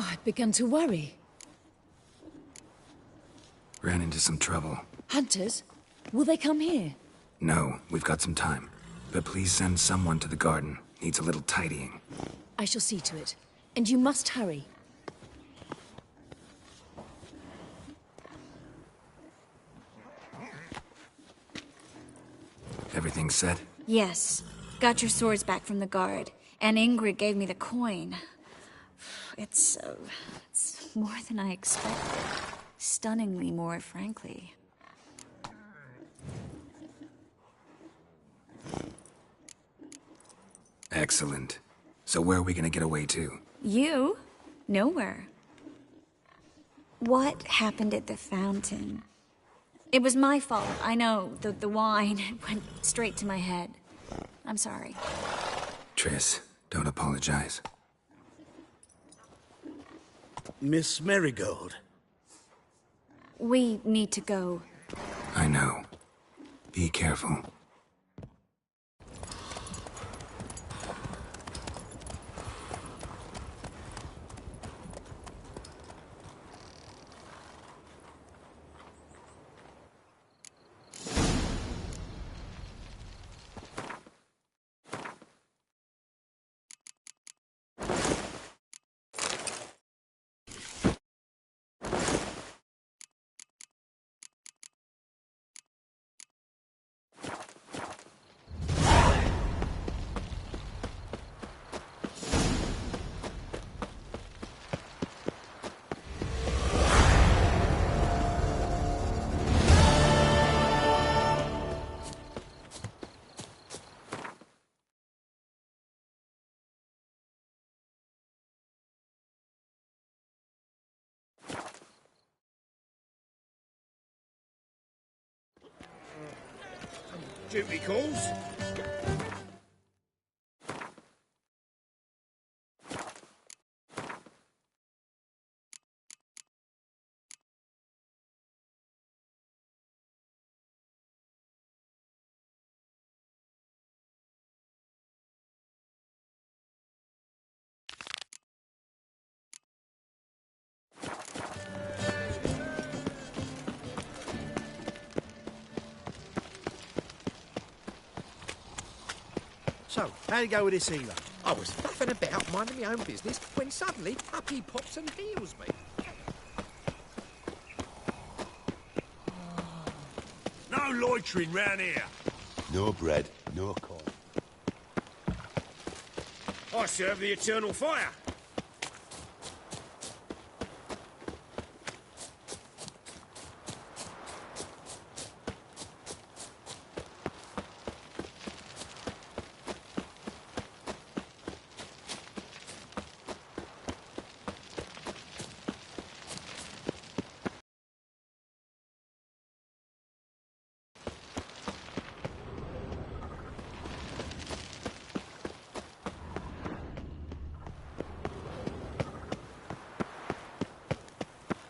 Oh, I'd begun to worry. Ran into some trouble. Hunters? Will they come here? No, we've got some time. But please send someone to the garden. Needs a little tidying. I shall see to it. And you must hurry. Everything set? Yes. Got your swords back from the guard. And Ingrid gave me the coin. It's more than I expected. Stunningly more, frankly. Excellent. So where are we gonna get away to? You? Nowhere. What happened at the fountain? It was my fault. I know. The wine went straight to my head. I'm sorry. Triss, don't apologize. Miss Marigold. We need to go. I know. Be careful. Duty calls. So, how'd it go with this healer? I was faffing about, minding my own business, when suddenly up he pops and heals me. No loitering round here. No bread, no corn. I serve the eternal fire.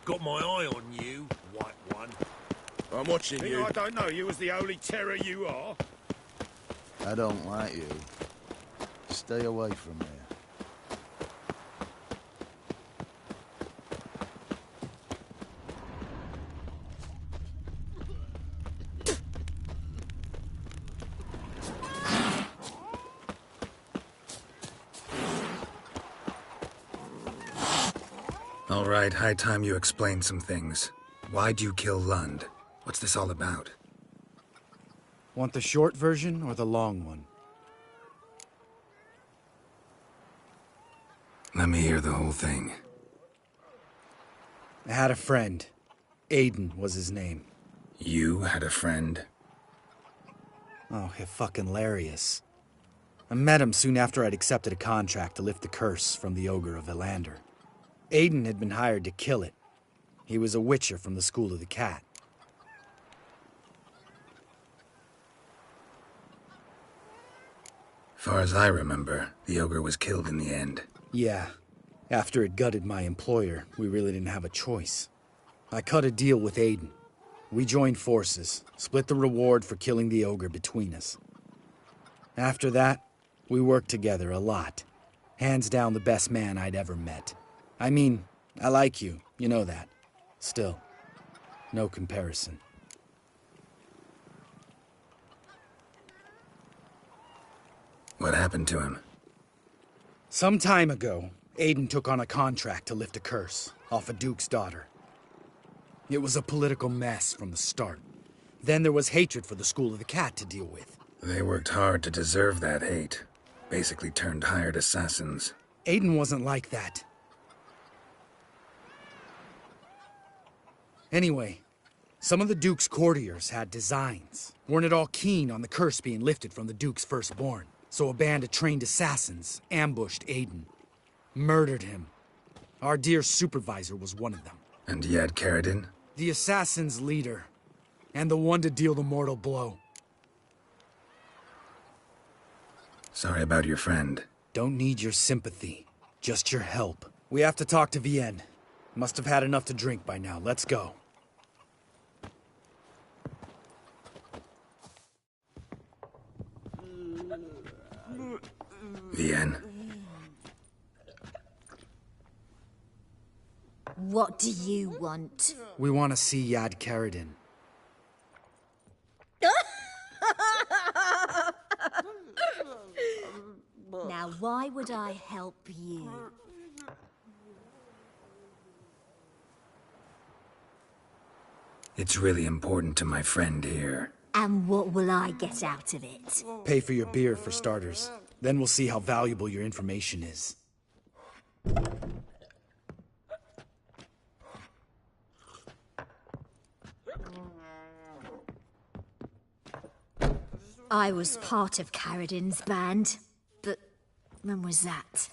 Got my eye on you, white one. I'm watching Think you. I don't know you as the holy terror you are? I don't like you. Stay away from here. All right, high time you explain some things. Why'd you kill Lund? What's this all about? Want the short version or the long one? Let me hear the whole thing. I had a friend. Aiden was his name. You had a friend? Oh, fucking hilarious. I met him soon after I'd accepted a contract to lift the curse from the Ogre of Elander. Aiden had been hired to kill it. He was a witcher from the School of the Cat. Far as I remember, the ogre was killed in the end. Yeah. After it gutted my employer, we really didn't have a choice. I cut a deal with Aiden. We joined forces, split the reward for killing the ogre between us. After that, we worked together a lot. Hands down the best man I'd ever met. I mean, I like you. You know that. Still, no comparison. What happened to him? Some time ago, Aiden took on a contract to lift a curse off a duke's daughter. It was a political mess from the start. Then there was hatred for the School of the Cat to deal with. They worked hard to deserve that hate. Basically turned hired assassins. Aiden wasn't like that. Anyway, some of the Duke's courtiers had designs. Weren't at all keen on the curse being lifted from the Duke's firstborn. So a band of trained assassins ambushed Aiden. Murdered him. Our dear supervisor was one of them. And Yad Karadin? The assassin's leader. And the one to deal the mortal blow. Sorry about your friend. Don't need your sympathy. Just your help. We have to talk to Vienne. Must have had enough to drink by now. Let's go. Vienne. What do you want? We want to see Yad Karadin. Now, why would I help you? It's really important to my friend here. And what will I get out of it? Pay for your beer, for starters. Then we'll see how valuable your information is. I was part of Karadin's band, but when was that?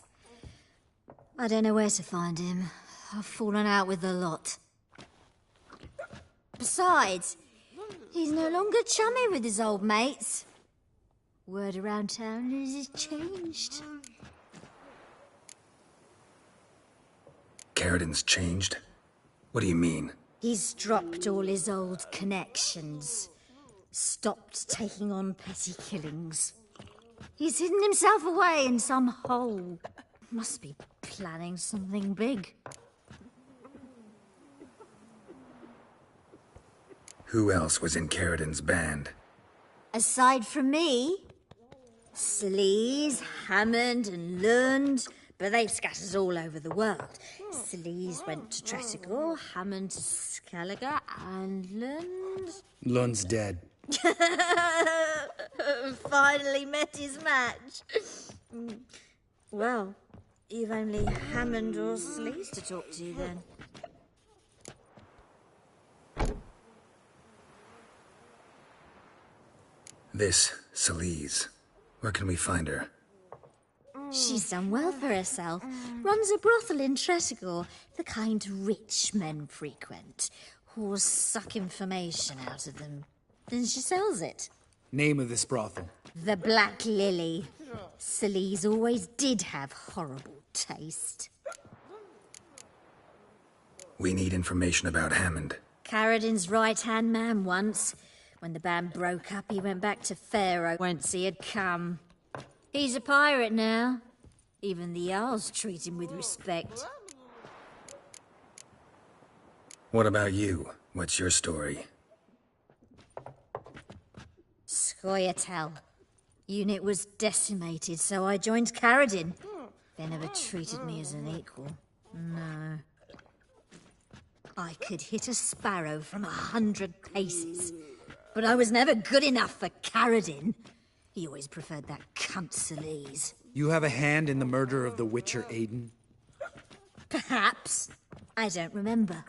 I don't know where to find him. I've fallen out with the lot. Besides, he's no longer chummy with his old mates. Word around town is he's changed. Karadin's changed? What do you mean? He's dropped all his old connections. Stopped taking on petty killings. He's hidden himself away in some hole. Must be planning something big. Who else was in Karadin's band? Aside from me, Sleaze, Hammond and Lund, but they scatters all over the world. Sleaze went to Tretogor, Hammond to Skellige, and Lund... Lund's dead. Finally met his match. Well, you've only Hammond or Sleaze to talk to then. This, Sleaze. Where can we find her? She's done well for herself. Runs a brothel in Tretogor, the kind rich men frequent. Whores suck information out of them. Then she sells it. Name of this brothel? The Black Lily. Sleaze always did have horrible taste. We need information about Hammond. Karadin's right-hand man once. When the band broke up, he went back to Pharaoh whence he had come. He's a pirate now. Even the Jarls treat him with respect. What about you? What's your story? Scoia'tael. Unit was decimated, so I joined Karadin. They never treated me as an equal. No. I could hit a sparrow from 100 paces. But I was never good enough for Karadin. He always preferred that cunt Sleaze. You have a hand in the murder of the Witcher Aiden? Perhaps. I don't remember.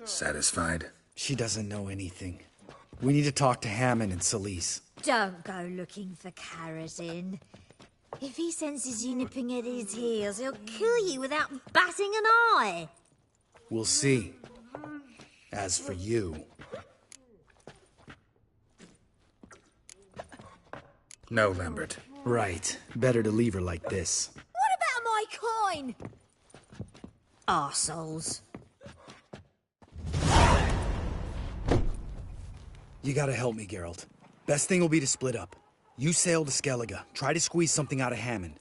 Satisfied? She doesn't know anything. We need to talk to Hammond and Sleaze. Don't go looking for Karadin. If he senses you nipping at his heels, he'll kill you without batting an eye. We'll see. As for you... No, Lambert. Right. Better to leave her like this. What about my coin? Arseholes. You gotta help me, Geralt. Best thing will be to split up. You sail to Skellige. Try to squeeze something out of Hammond.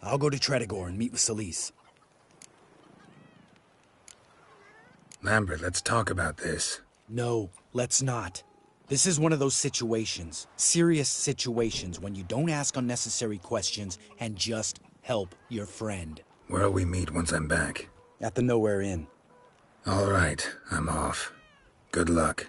I'll go to Tredegor and meet with Solis. Lambert, let's talk about this. No, let's not. This is one of those situations, serious situations, when you don't ask unnecessary questions and just help your friend. Where'll we meet once I'm back? At the Nowhere Inn. All right, I'm off. Good luck.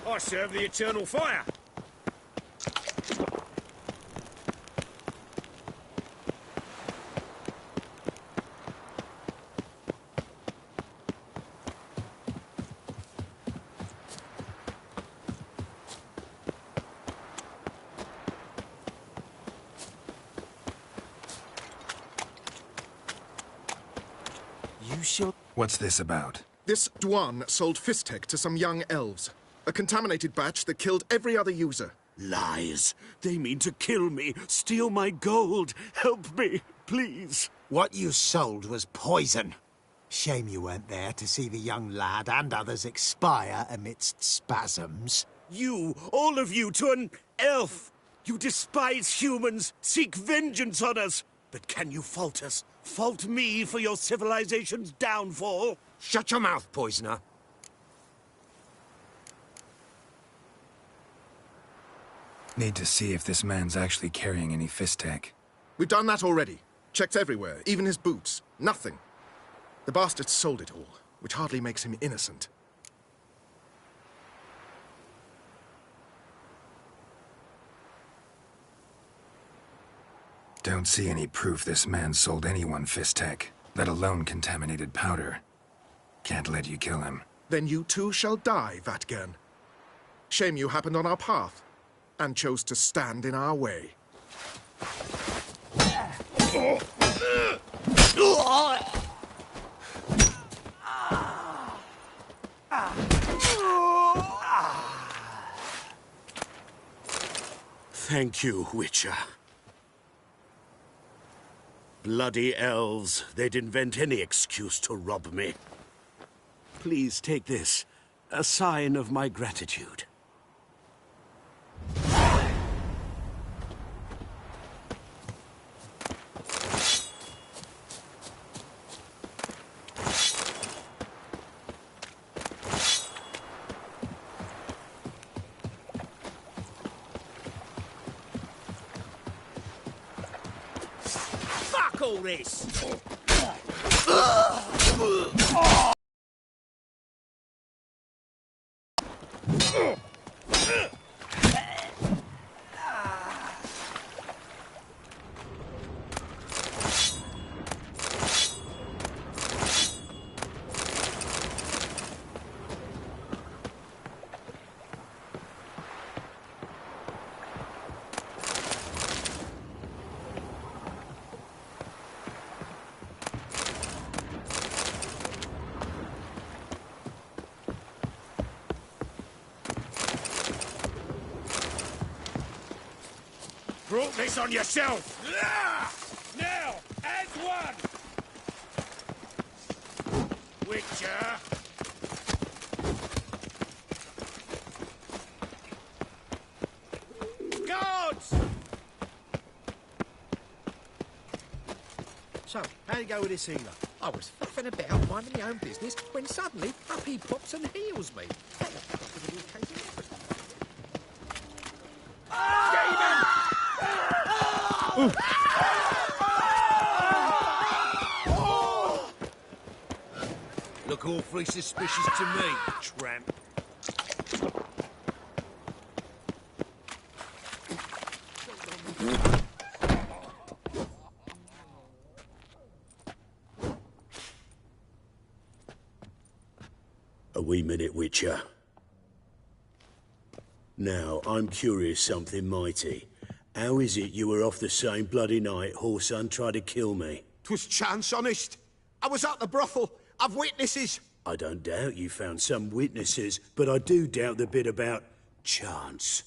I serve the eternal fire. You sure? What's this about? This Dwan sold Fistek to some young elves. A contaminated batch that killed every other user. Lies. They mean to kill me, steal my gold. Help me, please. What you sold was poison. Shame you weren't there to see the young lad and others expire amidst spasms. You, all of you, to an elf. You despise humans, seek vengeance on us. But can you fault us? Fault me for your civilization's downfall? Shut your mouth, poisoner. Need to see if this man's actually carrying any Fistek. We've done that already. Checked everywhere, even his boots. Nothing. The bastard sold it all, which hardly makes him innocent. Don't see any proof this man sold anyone Fistek, let alone contaminated powder. Can't let you kill him. Then you too shall die, Vatgern. Shame you happened on our path, and chose to stand in our way. Thank you, Witcher. Bloody elves. They'd invent any excuse to rob me. Please take this, a sign of my gratitude. Fuck all this! brought this on yourself! Now, as one! Witcher! Guards! So, how'd it go with this healer? I was faffing about, minding my own business, when suddenly up he pops and heals me. Look awfully suspicious to me, tramp. A wee minute, Witcher. Now, I'm curious something mighty. How is it you were off the same bloody night Whoreson tried to kill me? 'Twas chance, honest. I was at the brothel. I've witnesses. I don't doubt you found some witnesses, but I do doubt the bit about chance.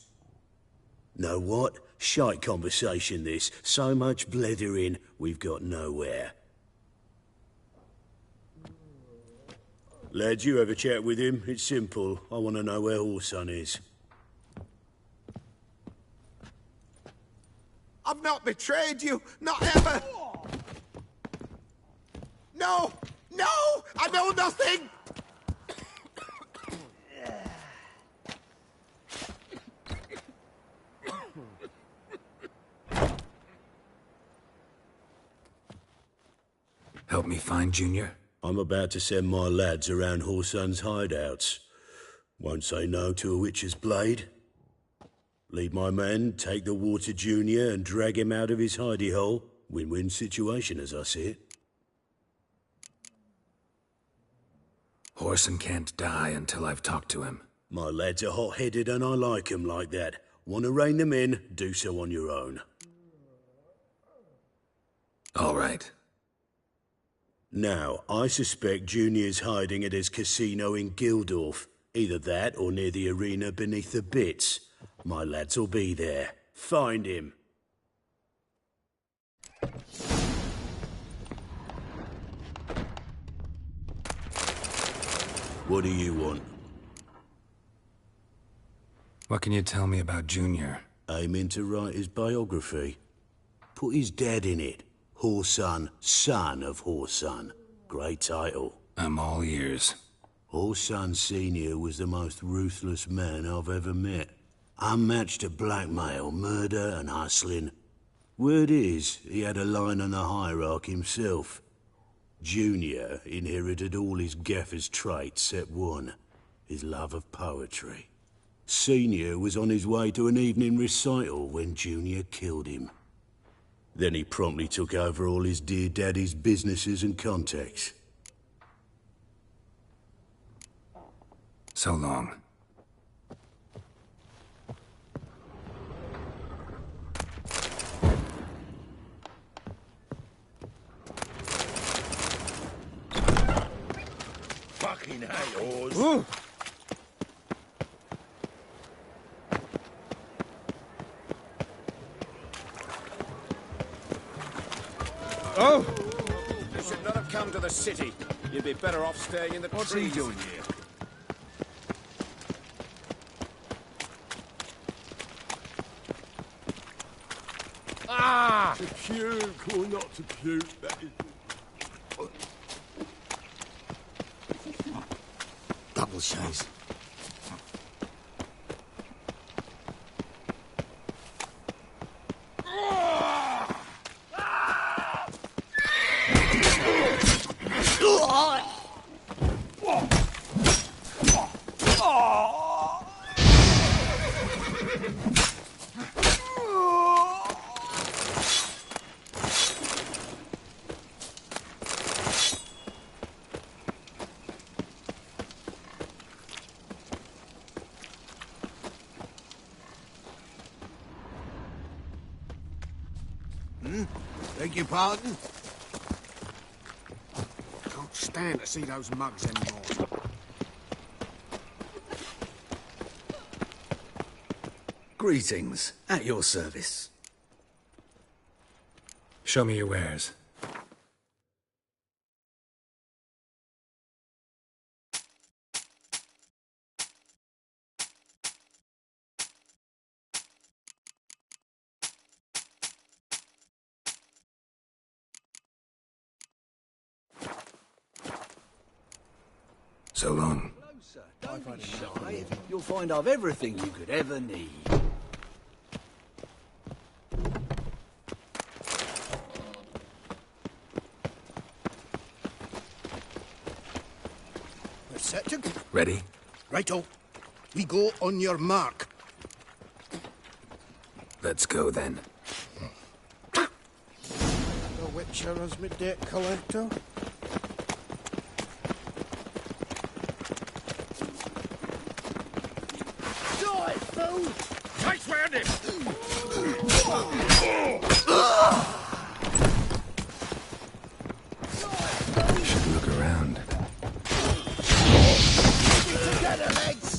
Know what? Shite conversation this. So much blethering, we've got nowhere. Lads, you have a chat with him. It's simple. I want to know where Whoreson is. I've not betrayed you. Not ever. No! No! I know nothing! Help me find Junior? I'm about to send my lads around Whoreson's hideouts. Won't say no to a witch's blade. Lead my men, take the water Junior and drag him out of his hidey hole. Win-win situation as I see it. Whoreson can't die until I've talked to him. My lads are hot-headed and I like 'em like that. Want to rein them in, do so on your own. All right. Now, I suspect Junior's hiding at his casino in Gildorf. Either that or near the arena beneath the Bits. My lads will be there. Find him. What do you want? What can you tell me about Junior? Aiming to write his biography. Put his dad in it. Whoreson, son of Whoreson. Great title. I'm all ears. Whoreson Sr. was the most ruthless man I've ever met. Unmatched at blackmail, murder and hustling. Word is, he had a line on the hierarchy himself. Junior inherited all his gaffer's traits except one, his love of poetry. Senior was on his way to an evening recital when Junior killed him. Then he promptly took over all his dear daddy's businesses and contacts. So long. Fucking hate oars. Oh! You should not have come to the city. You'd be better off staying in the trees. What's he doing here? Ah! To puke or not to puke, that is... Double shays. Beg your pardon? Can't stand to see those mugs anymore. Greetings, at your service. Show me your wares. So long. Don't be shy. You'll find I've everything you could ever need. We're set to... Ready? Righto. We go on your mark. Let's go then. The Witcher as my debt collector. Die, fool! Take round him! Should look around. Together, legs!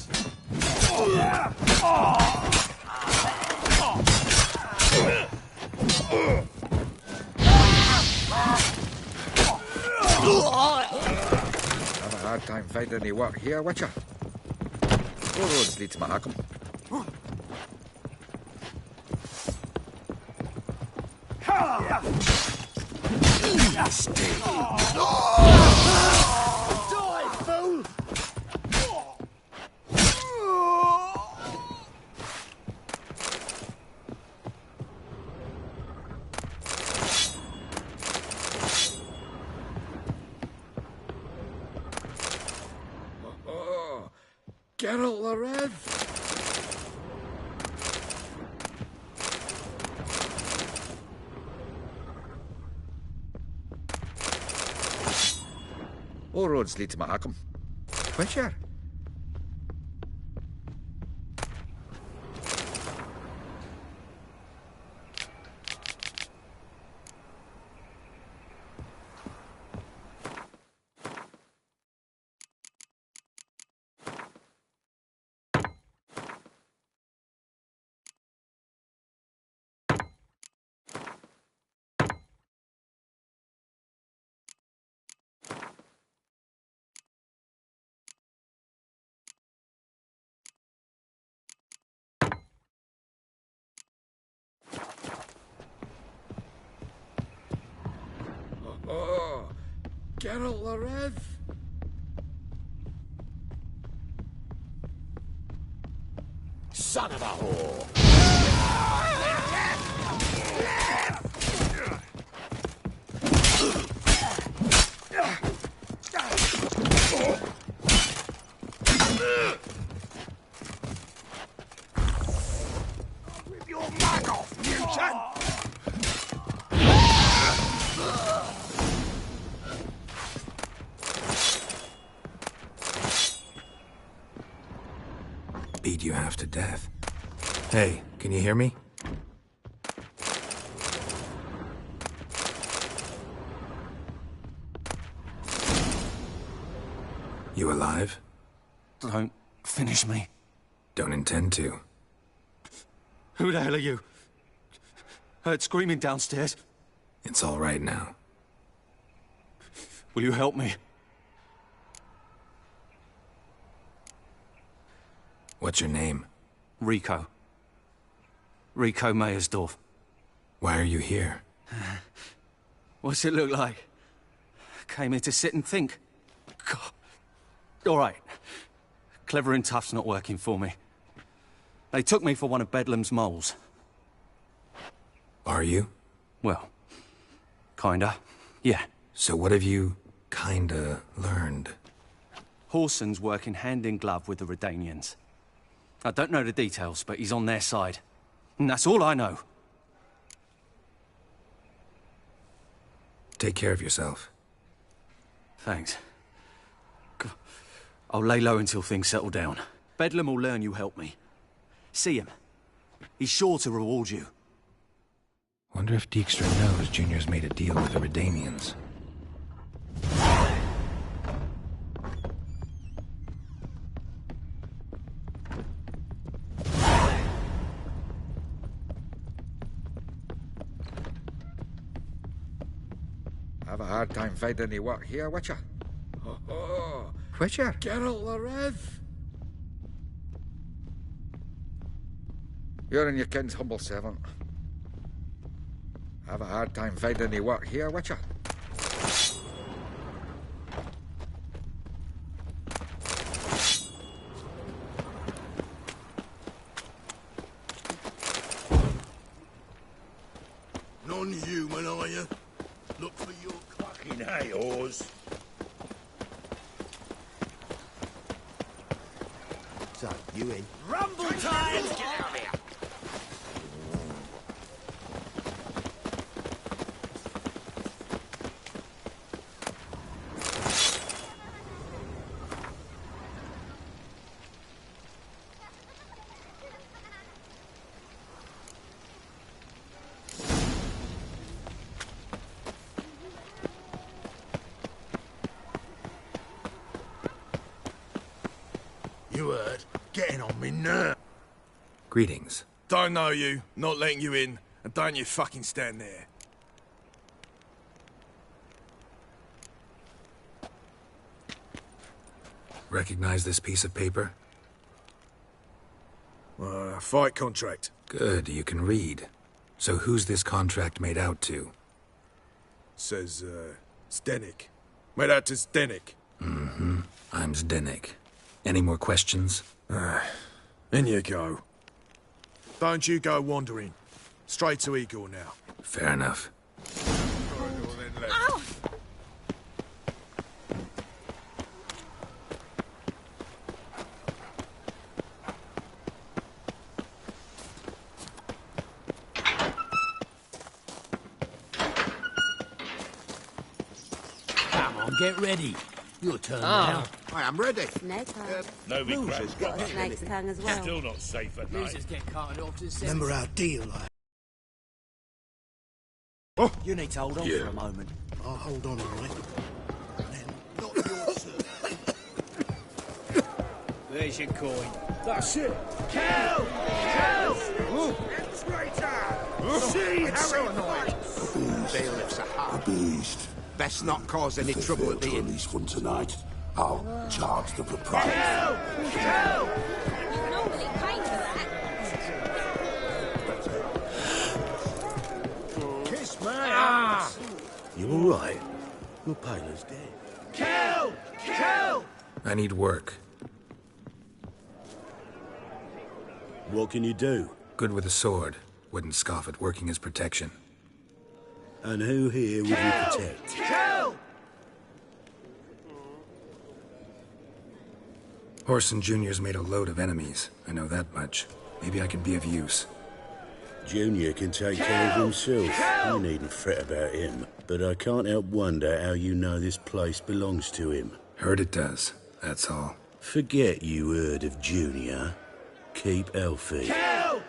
Have a hard time finding any work here, Witcher. All roads lead to Mahakam. Die, fool! Oh, Geralt the Red! All roads lead to Mahakam. Witcher. Oh, Geralt the Red! Son of a whore! Rip your mug off, mutant! Beat you half to death. Hey, can you hear me? You alive? Don't finish me. Don't intend to. Who the hell are you? Heard screaming downstairs. It's all right now. Will you help me? What's your name? Rico. Rico Meyersdorf. Why are you here? What's it look like? Came here to sit and think. God. All right. Clever and tough's not working for me. They took me for one of Bedlam's moles. Are you? Well, kinda, yeah. So what have you kinda learned? Whoreson's working hand in glove with the Redanians. I don't know the details, but he's on their side. And that's all I know. Take care of yourself. Thanks. I'll lay low until things settle down. Bedlam will learn you helped me. See him. He's sure to reward you. Wonder if Dijkstra knows Junior's made a deal with the Redanians. Have a hard time finding any work here, Witcher. Oh, Witcher? Geralt the Red. You're and your kin's humble servant. Have a hard time finding any work here, Witcher. Non-human, are you? Look for your Fucking hay, Oz. So, you in? Rumble time! Get out of here! You heard? Getting on me nerve. Greetings. Don't know you, not letting you in, and don't you fucking stand there. Recognize this piece of paper? Fight contract. Good, you can read. So who's this contract made out to? Says, Zdenek. Made out to Zdenek. Mm-hmm. I'm Zdenek. Any more questions? In you go. Don't you go wandering. Straight to Igor now. Fair enough. Ow! Come on, get ready. Your turn Ah, now. I am ready. Snake tongue. Nobody Losers grabs got Snake's tongue as well. Still not safe at night. Losers get carted off to the centre. Remember our deal, Oh, you need to hold on for a moment. I'll hold on, all right. There's your coin. That's it. Kill! Kill! Traitor! See how he fights! Bailiffs are hard. Beast. Best not cause any trouble at the inn. Release one tonight. I'll charge the proprietor. Kill! You're normally kind for that. Kiss my ass! You all right? Your pilot's dead. Kill! Kill! I need work. What can you do? Good with a sword. Wouldn't scoff at working as protection. And who here would you protect? Kill! Horson Jr.'s made a load of enemies. I know that much. Maybe I can be of use. Junior can take care of himself. You needn't fret about him. But I can't help wonder how you know this place belongs to him. Heard it does, that's all. Forget you heard of Junior. Keep healthy.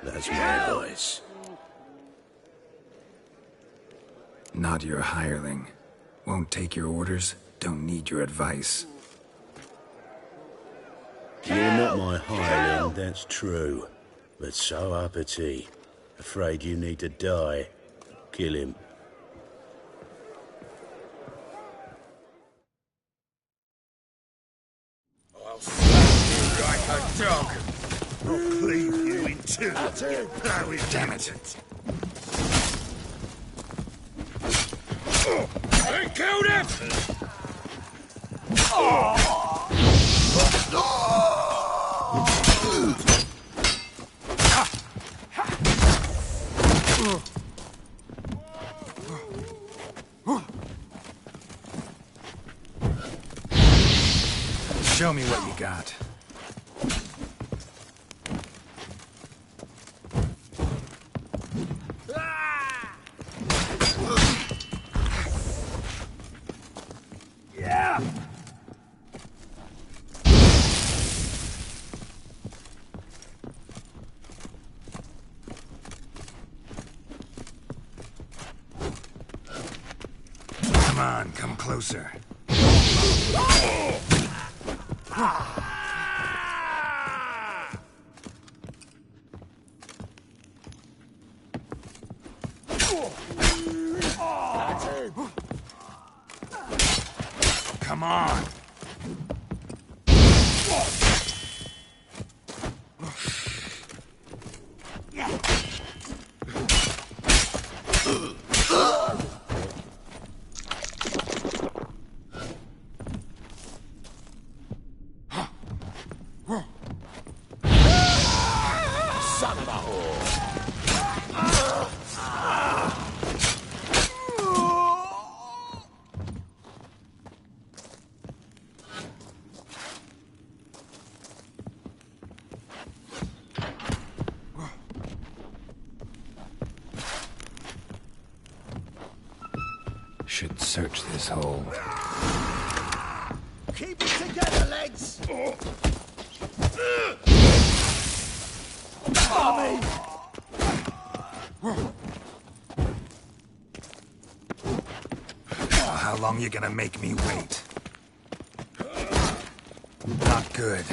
That's my advice. Not your hireling. Won't take your orders, don't need your advice. You're not my hireling, that's true. But so uppity. Afraid you need to die. Kill him. I'll slap you like a dog. I'll cleave you in two. Blow it. Damn it. They killed him! Show me what you got. Yeah! Come on, come closer. come on! Son of a whore! Should search this hole. Keep it together, lads! Army! How long you gonna make me wait? Not good.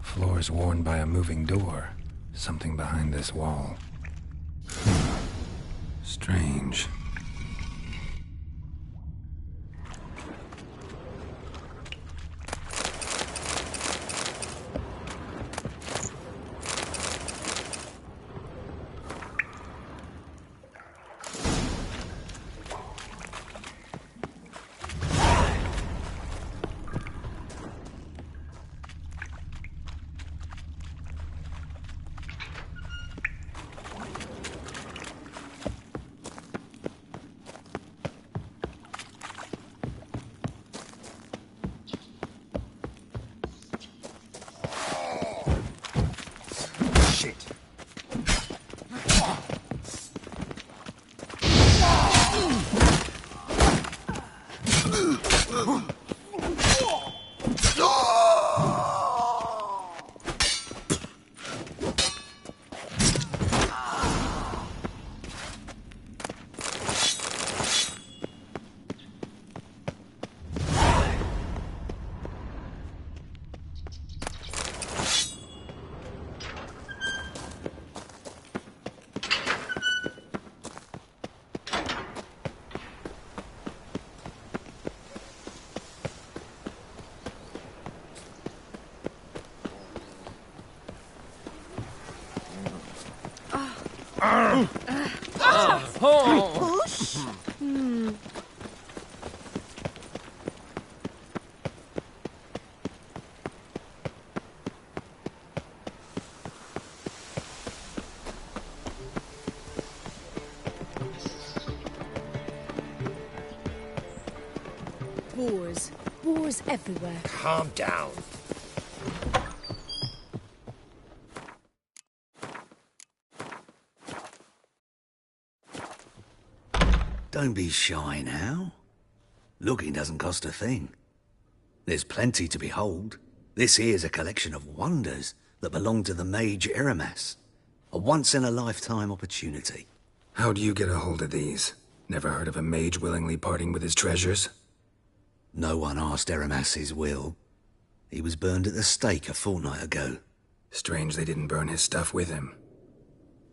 Floor is worn by a moving door. Something behind this wall. Strange. Push. Boars. Boars everywhere. Calm down. Don't be shy now. Looking doesn't cost a thing. There's plenty to behold. This here's a collection of wonders that belong to the mage Eramas. A once-in-a-lifetime opportunity. How'd you get a hold of these? Never heard of a mage willingly parting with his treasures? No one asked Eramas his will. He was burned at the stake a fortnight ago. Strange they didn't burn his stuff with him.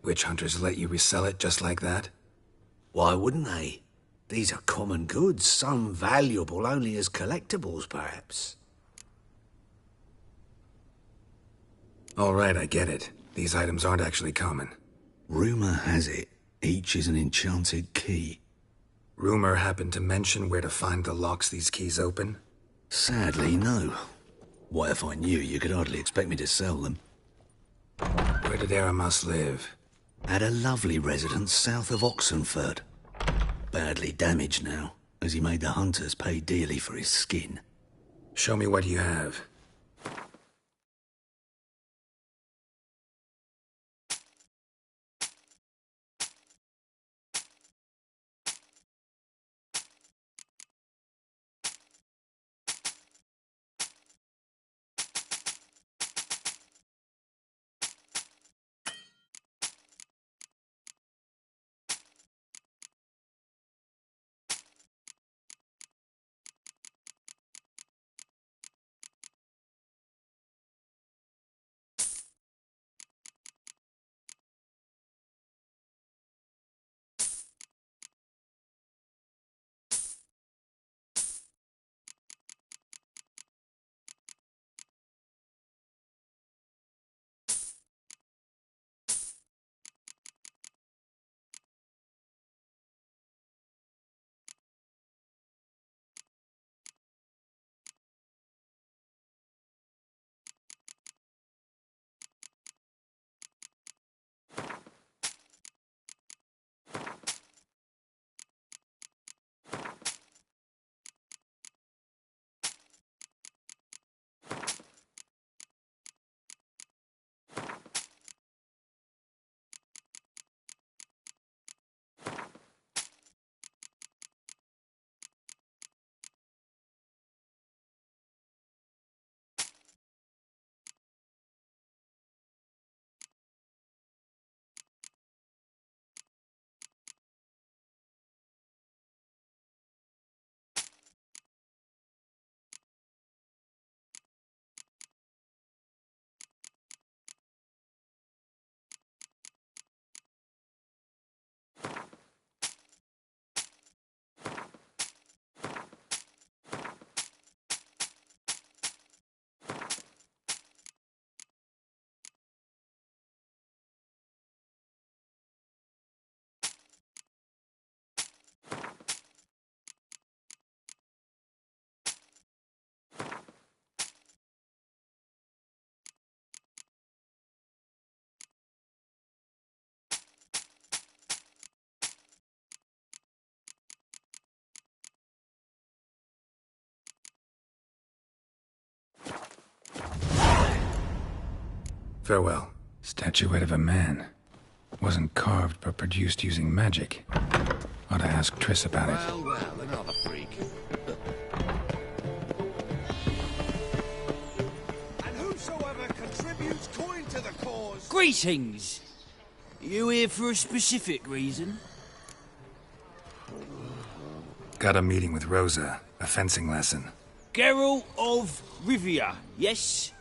Witch hunters let you resell it just like that? Why wouldn't they? These are common goods, some valuable only as collectibles, perhaps. All right, I get it. These items aren't actually common. Rumor has it, each is an enchanted key. Rumor happened to mention where to find the locks these keys open? Sadly, no. Why, if I knew, you could hardly expect me to sell them. Where did Aramas live? At a lovely residence south of Oxenford. Badly damaged now, as he made the hunters pay dearly for his skin. Show me what you have. Farewell. Statuette of a man. Wasn't carved, but produced using magic. Ought to ask Triss about it. Well, another freak. And whosoever contributes coin to the cause... Greetings! You here for a specific reason? Got a meeting with Rosa. A fencing lesson. Geralt of Rivia, yes?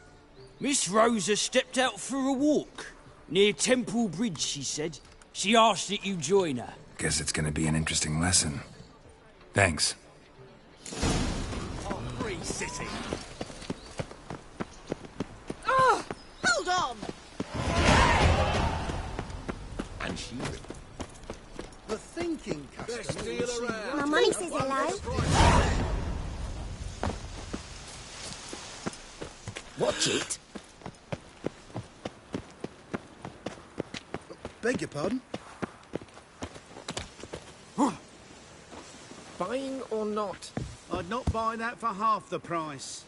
Miss Rosa stepped out for a walk. Near Temple Bridge, she said. She asked that you join her. Guess it's gonna be an interesting lesson. Thanks. Free city. Oh, hold on! And she... The thinking customer... My mummy says hello. Watch it. Beg your pardon? Buying or not? I'd not buy that for half the price.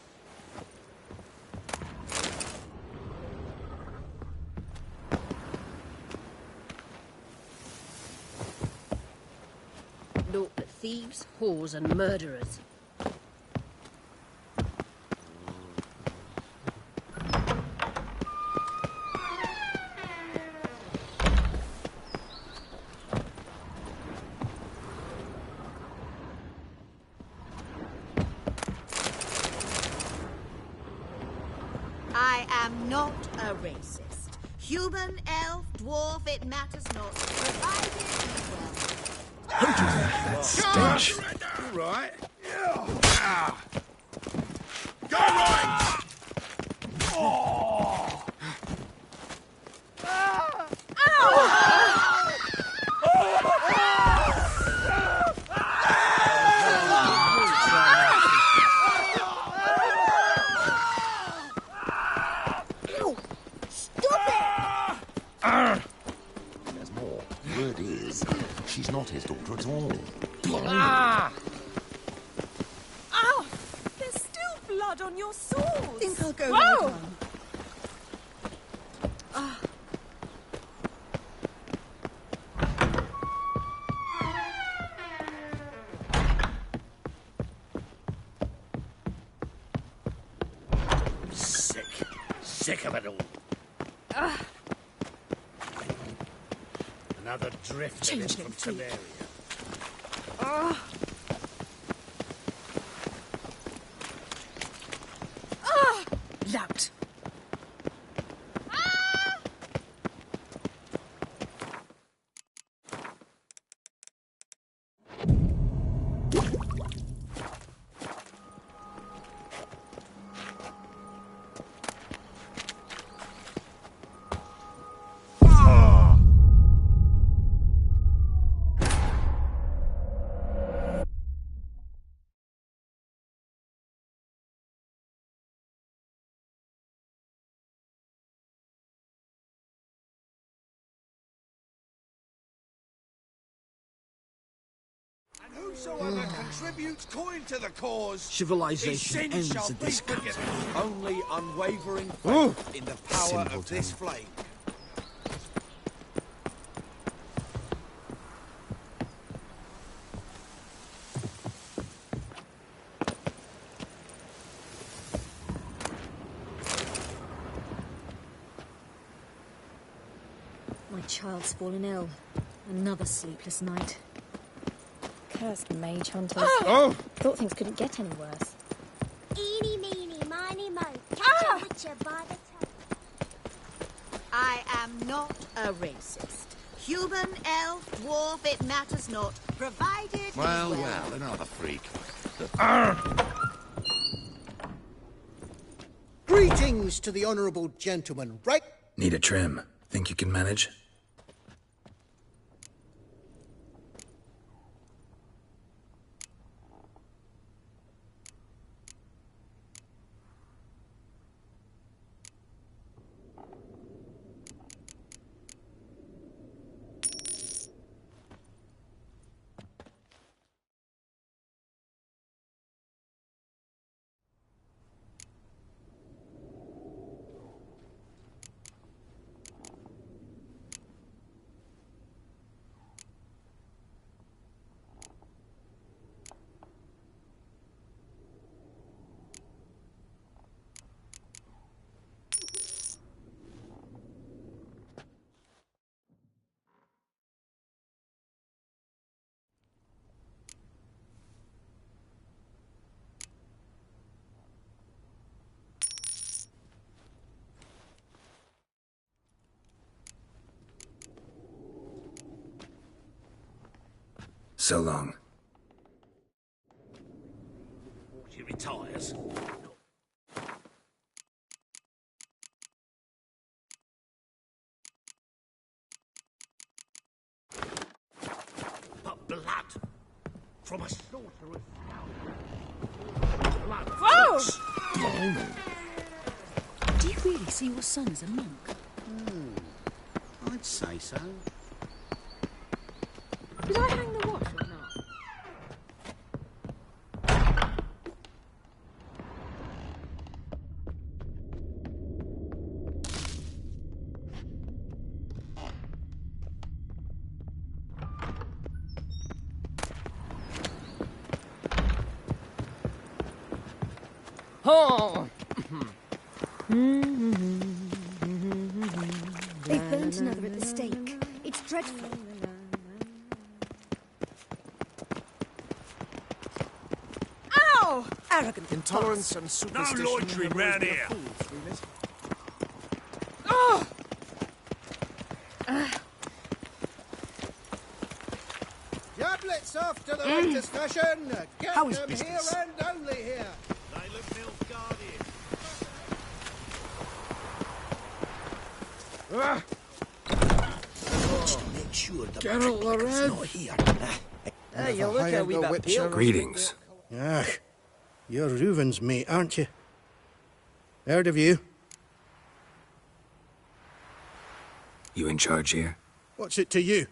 Naught but thieves, whores and murderers. I am not a racist. Human, elf, dwarf, it matters not. Provided well. Stench. All right. Go right! There's more. Word is, she's not his daughter at all. Ow! There's still blood on your swords. Think I'll go Whoa! right on. Sick of it all. Another drift in from Teleria. Lout. And whosoever contributes coin to the cause, Civilization his sin ends shall at be this forgiven. castle. Only unwavering faith in the power of this Simpleton. flame. My child's fallen ill. Another sleepless night. Cursed mage hunters. Oh! Thought things couldn't get any worse. Eeny, meeny, miny, mo. Catch a witcher by the tail. I am not a racist. Human, elf, dwarf, it matters not. Provided Well, another freak. Greetings to the honourable gentleman, right? Need a trim. Think you can manage? So long. She retires. But blood from a sorcerer's blood. Whoa! Do you really see your son as a monk? I'd say so. Did I hang the watch or not? Oh! They've burnt another at the stake. It's dreadful. Ow! Arrogant Intolerance and superstition. loitering have always round been a here. fool through this. Hats off to the latest fashion. Get How is them business? here and only here. They look Nilfgaardian. Make sure the Geralt the Red. not here. Hey, you look how we got pale. Greetings. Ah, you're Reuven's mate, aren't you? Heard of you. You in charge here? What's it to you?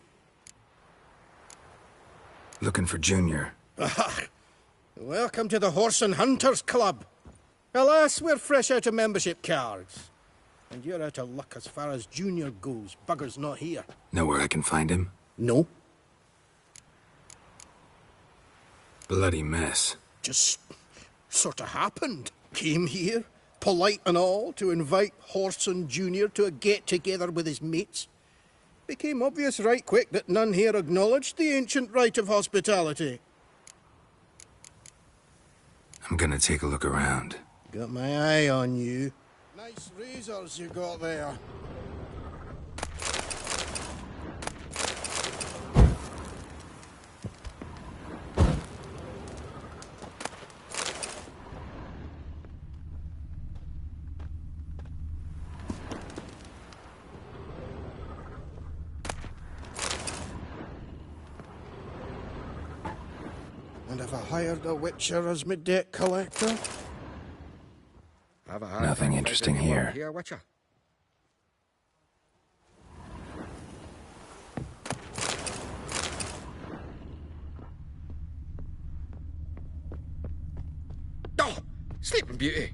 Looking for Junior. Ah, welcome to the Horse and Hunters Club. Alas, we're fresh out of membership cards. And you're out of luck as far as Junior goes. Bugger's not here. Know where I can find him? No. Bloody mess. Just sort of happened. Came here, polite and all, to invite Horson Junior to a get-together with his mates. Became obvious right quick that none here acknowledged the ancient right of hospitality. I'm gonna take a look around. Got my eye on you. Nice razors you got there. And have I hired a witcher as my debt collector? Nothing interesting here. Witcher. Oh, Sleeping Beauty.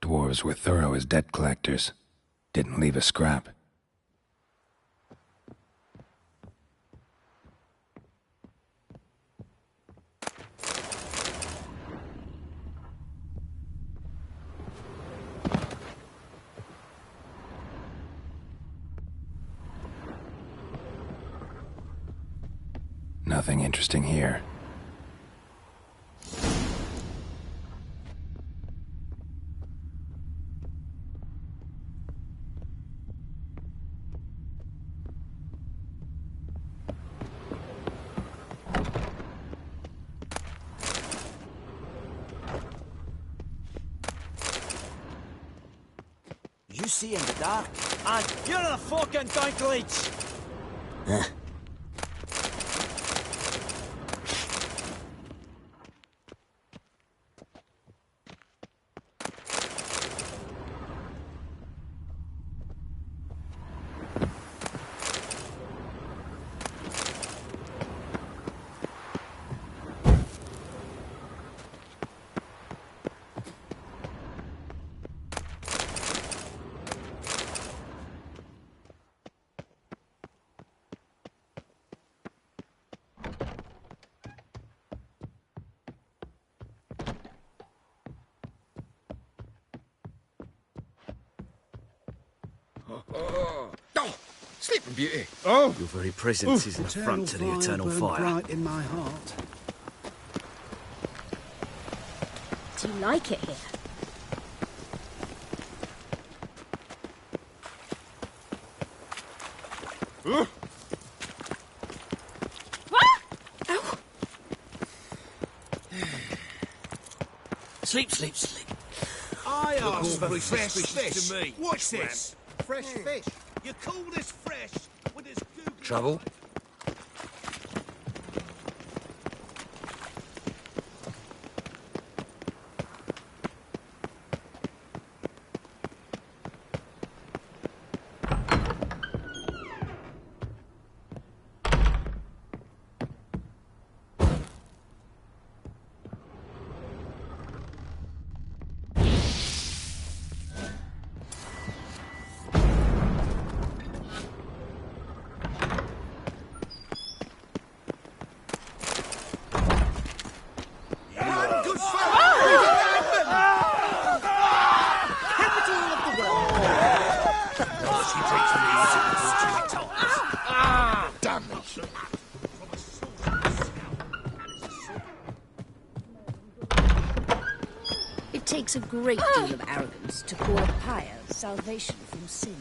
Dwarves were thorough as debt collectors. Didn't leave a scrap. Nothing interesting here. You see in the dark, and you're a fucking dinklage! Oh, Sleeping Beauty. Oh! Your very presence is an affront to the eternal fire. Bright in my heart. Do you like it here? Sleep, sleep, sleep. I asked for over fresh fresh fish to me. What's this? Fresh fish. You call this fresh with this googly... Trouble? It takes a great deal of arrogance to call a pyre salvation from sin.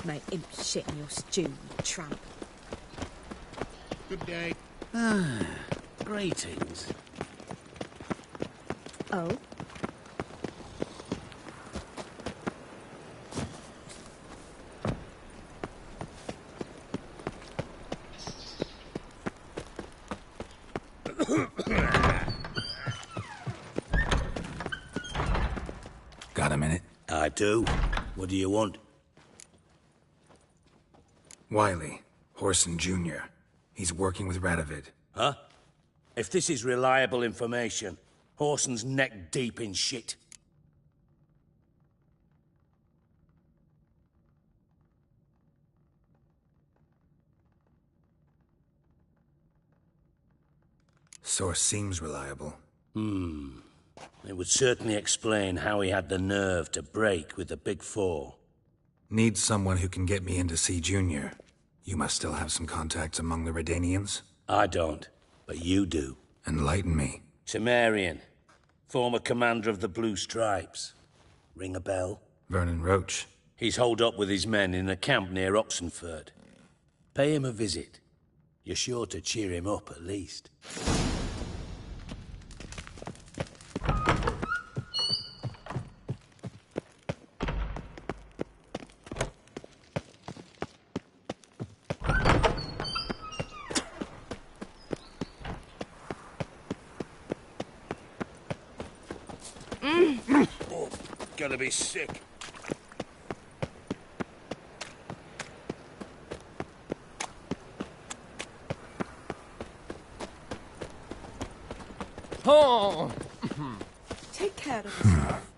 Make him shit in your stew, you tramp. Good day. Greetings. Oh? Got a minute? I do. What do you want? Wiley, Horson Jr. He's working with Radovid. Huh? If this is reliable information, Horson's neck deep in shit. Source seems reliable. It would certainly explain how he had the nerve to break with the Big Four. Need someone who can get me in to see Junior. You must still have some contacts among the Redanians? I don't, but you do. Enlighten me. Temerian, former commander of the Blue Stripes. Ring a bell? Vernon Roach. He's holed up with his men in a camp near Oxenford. Pay him a visit. You're sure to cheer him up, at least. Oh, gotta be sick. Oh! Take care of yourself.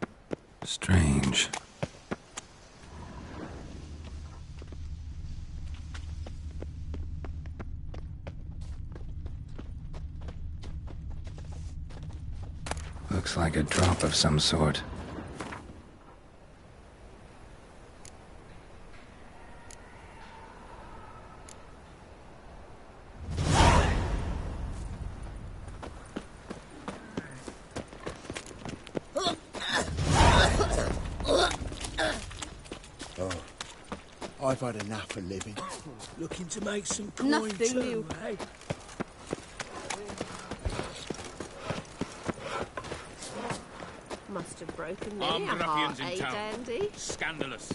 Strange. Looks like a drop of some sort. I've had enough of living. Looking to make some coin Nothing too, new. eh? Must have broken Armed many a ruffians heart, in eh, town. Dandy? Scandalous.